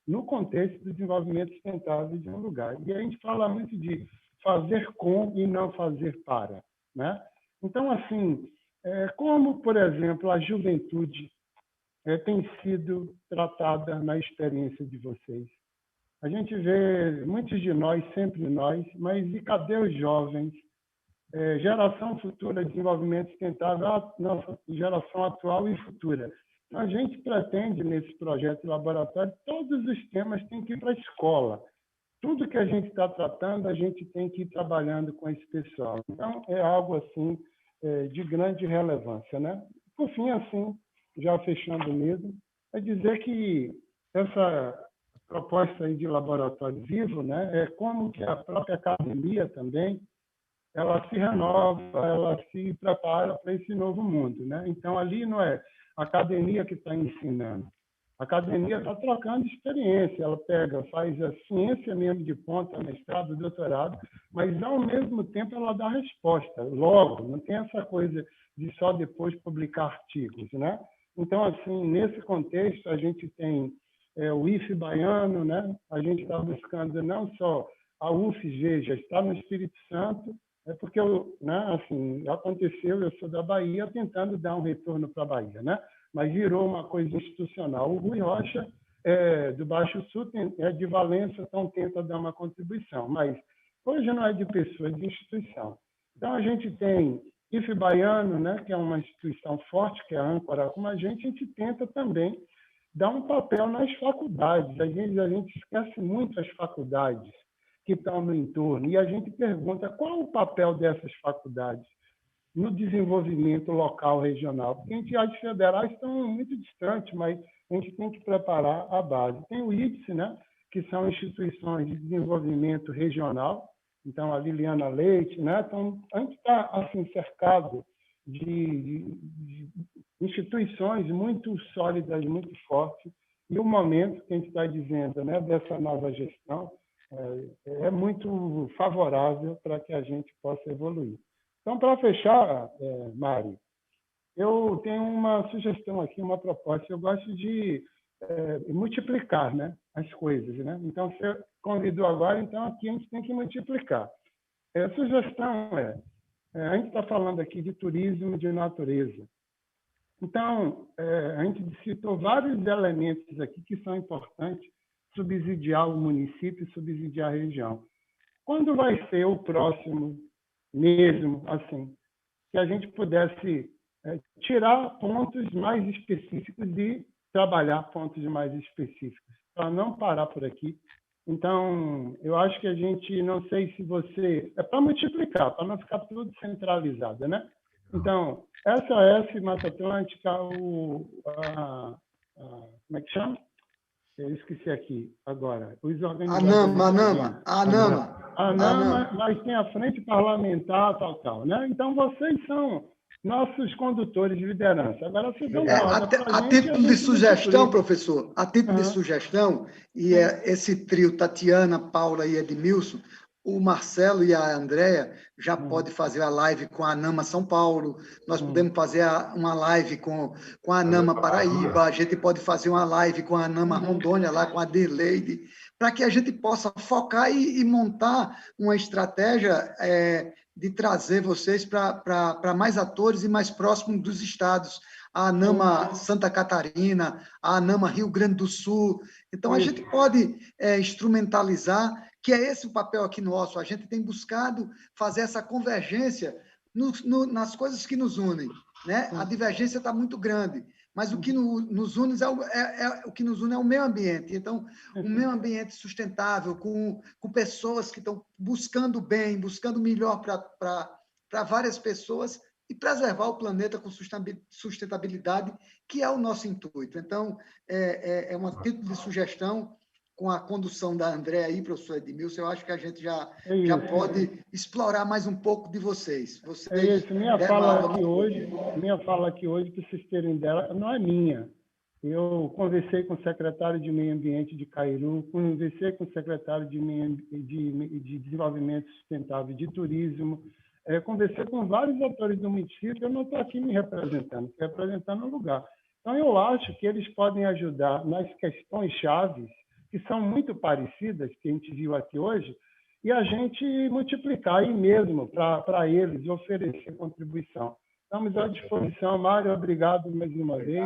no contexto do desenvolvimento sustentável de um lugar. E a gente fala muito de fazer com e não fazer para, né? Então, assim, como, por exemplo, a juventude tem sido tratada na experiência de vocês? A gente vê muitos de nós, sempre nós, mas e cadê os jovens? Geração futura, desenvolvimento sustentável, nossa geração atual e futura. A gente pretende, nesse projeto de laboratório, todos os temas têm que ir para a escola. Tudo que a gente está tratando, a gente tem que ir trabalhando com esse pessoal. Então, é algo assim de grande relevância, né? Por fim, assim, já fechando mesmo, é dizer que essa proposta aí de laboratório vivo, né, é como que a própria academia também, ela se renova, ela se prepara para esse novo mundo, né? Então, ali não é a academia que está ensinando. A academia está trocando experiência, ela faz a ciência mesmo de ponta, mestrado, doutorado, mas, ao mesmo tempo, ela dá resposta, logo, não tem essa coisa de só depois publicar artigos, né? Então, assim, nesse contexto, a gente tem o IFE baiano, né? A gente está buscando não só a UFG, já está no Espírito Santo, porque, né, assim, aconteceu, eu sou da Bahia, tentando dar um retorno para a Bahia, né? Mas virou uma coisa institucional. O Rui Rocha, do Baixo Sul, é de Valença, então tenta dar uma contribuição, mas hoje não é de pessoa, é de instituição. Então, a gente tem IFE baiano, né, que é uma instituição forte, que é a âncora como a gente tenta também dar um papel nas faculdades. Às vezes a gente esquece muito as faculdades que estão no entorno, e a gente pergunta qual o papel dessas faculdades no desenvolvimento local, regional, porque entidades federais estão muito distantes, mas a gente tem que preparar a base. Tem o IDSE, né, que são instituições de desenvolvimento regional, então a Liliana Leite, né, então a gente está assim, cercado de instituições muito sólidas, muito fortes, e o momento que a gente está dizendo, né, dessa nova gestão é muito favorável para que a gente possa evoluir. Então, para fechar, Mário, eu tenho uma sugestão aqui, uma proposta. Eu gosto de multiplicar, né, as coisas, né? Então, você convidou agora, então aqui a gente tem que multiplicar. A sugestão a gente está falando aqui de turismo de natureza. Então, a gente citou vários elementos aqui que são importantes subsidiar o município, subsidiar a região. Quando vai ser o próximo mesmo, assim, que a gente pudesse tirar pontos mais específicos e trabalhar pontos mais específicos, para não parar por aqui. Então, eu acho que a gente, não sei se você... É para multiplicar, para não ficar tudo centralizado, né? Então, SOS Mata Atlântica, como é que chama? Eu esqueci aqui agora. Os organizadores... ANAMA, mas tem a Frente Parlamentar, tal, né? Então, vocês são nossos condutores de liderança. Agora, vocês dão a título de sugestão, professor, a título de sugestão, esse trio, Tatiana, Paula e Edmilson, o Marcelo e a Andréa já podem fazer a live com a ANAMA São Paulo, nós podemos fazer uma live com a ANAMA Paraíba, a gente pode fazer uma live com a ANAMA Rondônia, lá com a Dirleide, para que a gente possa focar e montar uma estratégia de trazer vocês para mais atores e mais próximos dos estados. A ANAMA Santa Catarina, a ANAMA Rio Grande do Sul. Então, a gente pode instrumentalizar, que é esse o papel aqui nosso. A gente tem buscado fazer essa convergência nas coisas que nos unem, né? A divergência está muito grande, mas o que nos une o que nos une é o meio ambiente. Então, um meio ambiente sustentável, com pessoas que estão buscando bem, buscando melhor para várias pessoas e preservar o planeta com sustentabilidade, que é o nosso intuito. Então, é um título de sugestão, com a condução da Andréa aí, professor Edmilson, eu acho que a gente já pode explorar mais um pouco de vocês. Minha fala aqui hoje, para vocês terem dela, não é minha. Eu conversei com o secretário de Meio Ambiente de Cairu, conversei com o secretário de Desenvolvimento Sustentável de Turismo, conversei com vários atores do município, eu não estou aqui me representando, estou representando o lugar. Então, eu acho que eles podem ajudar nas questões chaves, que são muito parecidas, que a gente viu aqui hoje, e a gente multiplicar aí mesmo para eles e oferecer contribuição. Estamos à disposição. Mário, obrigado mais uma vez.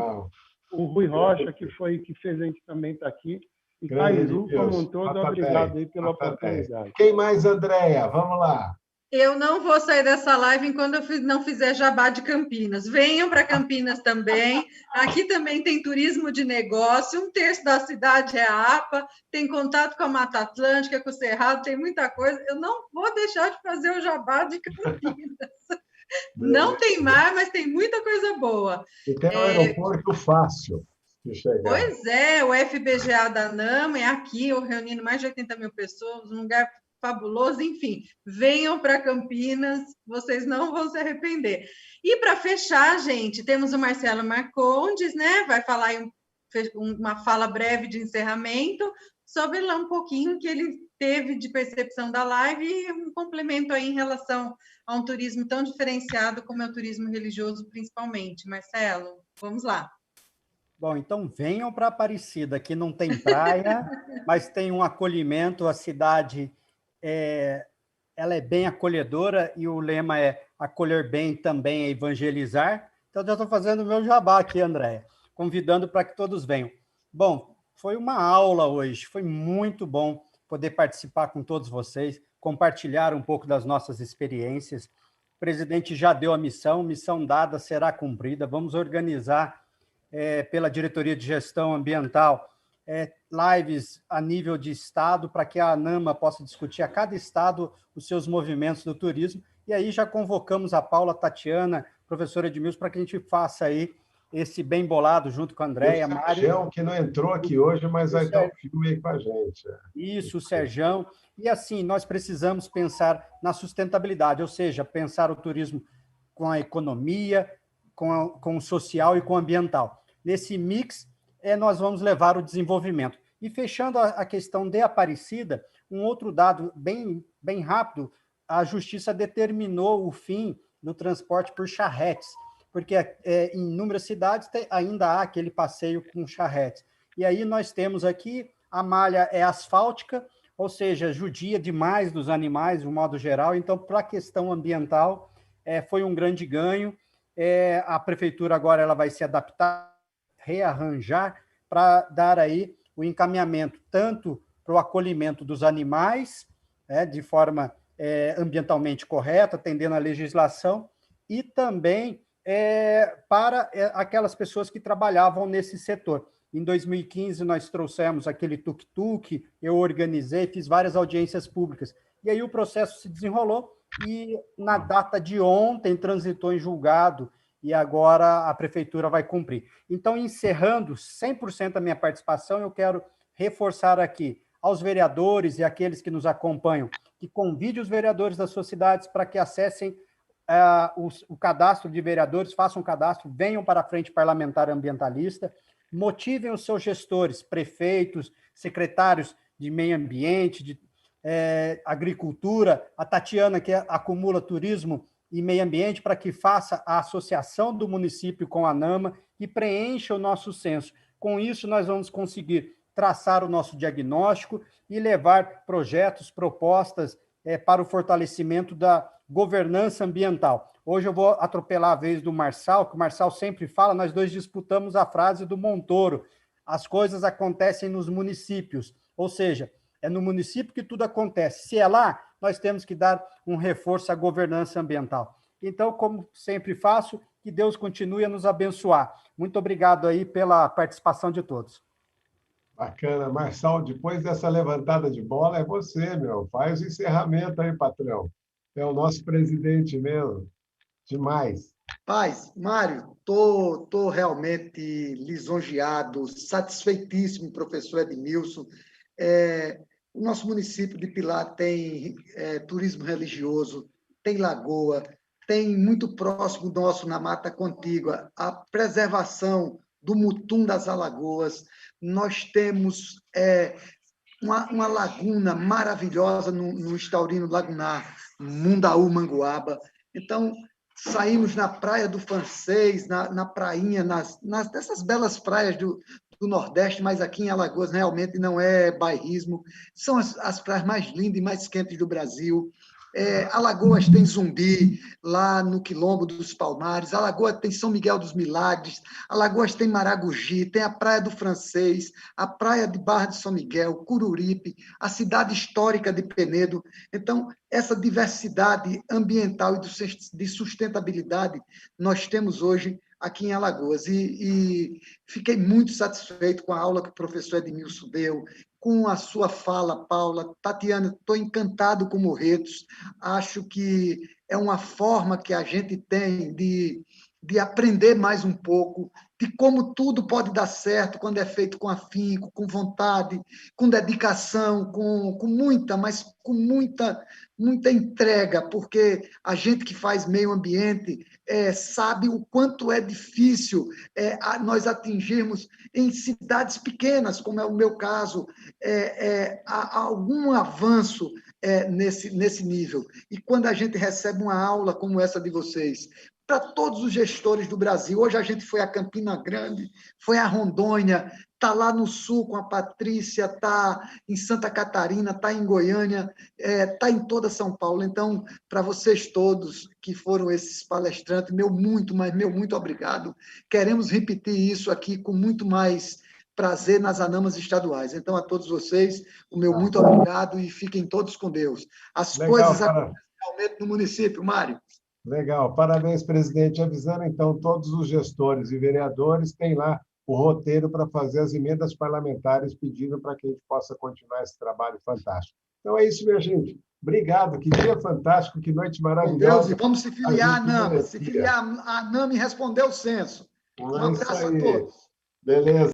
O Rui Rocha, que fez a gente também estar aqui. E Cairu, como um todo, obrigado aí pela oportunidade. Quem mais, Andréa? Vamos lá. Eu não vou sair dessa live enquanto eu não fizer jabá de Campinas. Venham para Campinas também. Aqui também tem turismo de negócio. 1/3 da cidade é a APA. Tem contato com a Mata Atlântica, com o Cerrado, tem muita coisa. Eu não vou deixar de fazer o jabá de Campinas. Não tem mar, mas tem muita coisa boa. E tem um aeroporto fácil de chegar. Pois é, o FBGA da ANAMA é aqui, reunindo mais de 80 mil pessoas, um lugar fabuloso, enfim, venham para Campinas, vocês não vão se arrepender. E para fechar, gente, temos o Marcelo Marcondes, né? Vai falar uma fala breve de encerramento sobre lá um pouquinho que ele teve de percepção da live e um complemento aí em relação a um turismo tão diferenciado como é o turismo religioso, principalmente. Marcelo, vamos lá. Bom, então venham para Aparecida, que não tem praia, mas tem um acolhimento, a cidade ela é bem acolhedora e o lema é acolher bem também é evangelizar. Então, já estou fazendo o meu jabá aqui, Andréa, convidando para que todos venham. Bom, foi uma aula hoje, foi muito bom poder participar com todos vocês, compartilhar um pouco das nossas experiências. O presidente já deu a missão dada será cumprida. Vamos organizar pela Diretoria de Gestão Ambiental lives a nível de estado para que a ANAMA possa discutir a cada estado os seus movimentos do turismo. E aí já convocamos a Paula, a Tatiana, a professora Edmilson, para que a gente faça aí esse bem bolado junto com a Andréa, o Sérgio, que não entrou aqui hoje, mas vai estar o filme aí com a gente. Isso, o Sérgio. E assim, nós precisamos pensar na sustentabilidade, ou seja, pensar o turismo com a economia, com o social e com o ambiental. Nesse mix, nós vamos levar o desenvolvimento. E fechando a questão de Aparecida, um outro dado bem rápido, a Justiça determinou o fim do transporte por charretes, porque em inúmeras cidades ainda há aquele passeio com charretes. E aí nós temos aqui, a malha é asfáltica, ou seja, judia demais dos animais, de um modo geral. Então, para a questão ambiental, foi um grande ganho. A prefeitura agora ela vai se adaptar, rearranjar, para dar aí o encaminhamento tanto para o acolhimento dos animais, de forma ambientalmente correta, atendendo à legislação, e também para aquelas pessoas que trabalhavam nesse setor. Em 2015, nós trouxemos aquele tuk-tuk, eu organizei, fiz várias audiências públicas. E aí o processo se desenrolou e, na data de ontem, transitou em julgado e agora a prefeitura vai cumprir. Então, encerrando 100% a minha participação, eu quero reforçar aqui aos vereadores e aqueles que nos acompanham, que convide os vereadores das suas cidades para que acessem o cadastro de vereadores, façam um cadastro, venham para a Frente Parlamentar Ambientalista, motivem os seus gestores, prefeitos, secretários de meio ambiente, de agricultura, a Tatiana, que acumula turismo e meio ambiente, para que faça a associação do município com a ANAMA e preencha o nosso censo. Com isso, nós vamos conseguir traçar o nosso diagnóstico e levar projetos, propostas para o fortalecimento da governança ambiental. Hoje eu vou atropelar a vez do Marçal, que o Marçal sempre fala, nós dois disputamos a frase do Montoro, as coisas acontecem nos municípios, ou seja, é no município que tudo acontece. Se é lá, nós temos que dar um reforço à governança ambiental. Então, como sempre faço, que Deus continue a nos abençoar. Muito obrigado aí pela participação de todos. Bacana. Marçal, depois dessa levantada de bola, é você, meu. Faz o encerramento aí, patrão. É o nosso presidente mesmo. Demais. Paz, Mário, tô realmente lisonjeado, satisfeitíssimo, professor Edmilson. O nosso município de Pilar tem turismo religioso, tem lagoa, tem muito próximo nosso, na Mata Contígua, a preservação do Mutum das Alagoas. Nós temos uma laguna maravilhosa no Estaurino Lagunar, Mundaú, Manguaba. Então, saímos na Praia do Francês, na prainha, dessas belas praias do Nordeste, mas aqui em Alagoas realmente não é bairrismo. São as praias mais lindas e mais quentes do Brasil. Alagoas tem Zumbi, lá no Quilombo dos Palmares. Alagoas tem São Miguel dos Milagres. Alagoas tem Maragogi, tem a Praia do Francês, a Praia de Barra de São Miguel, Cururipe, a cidade histórica de Penedo. Então, essa diversidade ambiental e de sustentabilidade nós temos hoje aqui em Alagoas. E fiquei muito satisfeito com a aula que o professor Edmilson deu, com a sua fala, Paula. Tatiana, estou encantado com Morretos. Acho que é uma forma que a gente tem de aprender mais um pouco, de como tudo pode dar certo quando é feito com afinco, com vontade, com dedicação, com muita entrega, porque a gente que faz meio ambiente sabe o quanto é difícil nós atingirmos em cidades pequenas, como é o meu caso, algum avanço nesse nível. E quando a gente recebe uma aula como essa de vocês, para todos os gestores do Brasil. Hoje a gente foi a Campina Grande, foi a Rondônia, está lá no Sul com a Patrícia, está em Santa Catarina, está em Goiânia, está em toda São Paulo. Então, para vocês todos que foram esses palestrantes, meu muito obrigado. Queremos repetir isso aqui com muito mais prazer nas ANAMAs estaduais. Então, a todos vocês, o meu muito obrigado e fiquem todos com Deus. As coisas acontecem realmente no município, Mário. Legal, parabéns, presidente. Avisando, então, todos os gestores e vereadores, tem lá o roteiro para fazer as emendas parlamentares pedindo para que a gente possa continuar esse trabalho fantástico. Então, é isso, minha gente. Obrigado, que dia fantástico, que noite maravilhosa. Com Deus, e vamos se filiar à ANAMA. Se filiar à ANAMA e responder o censo. Um abraço a todos. Beleza.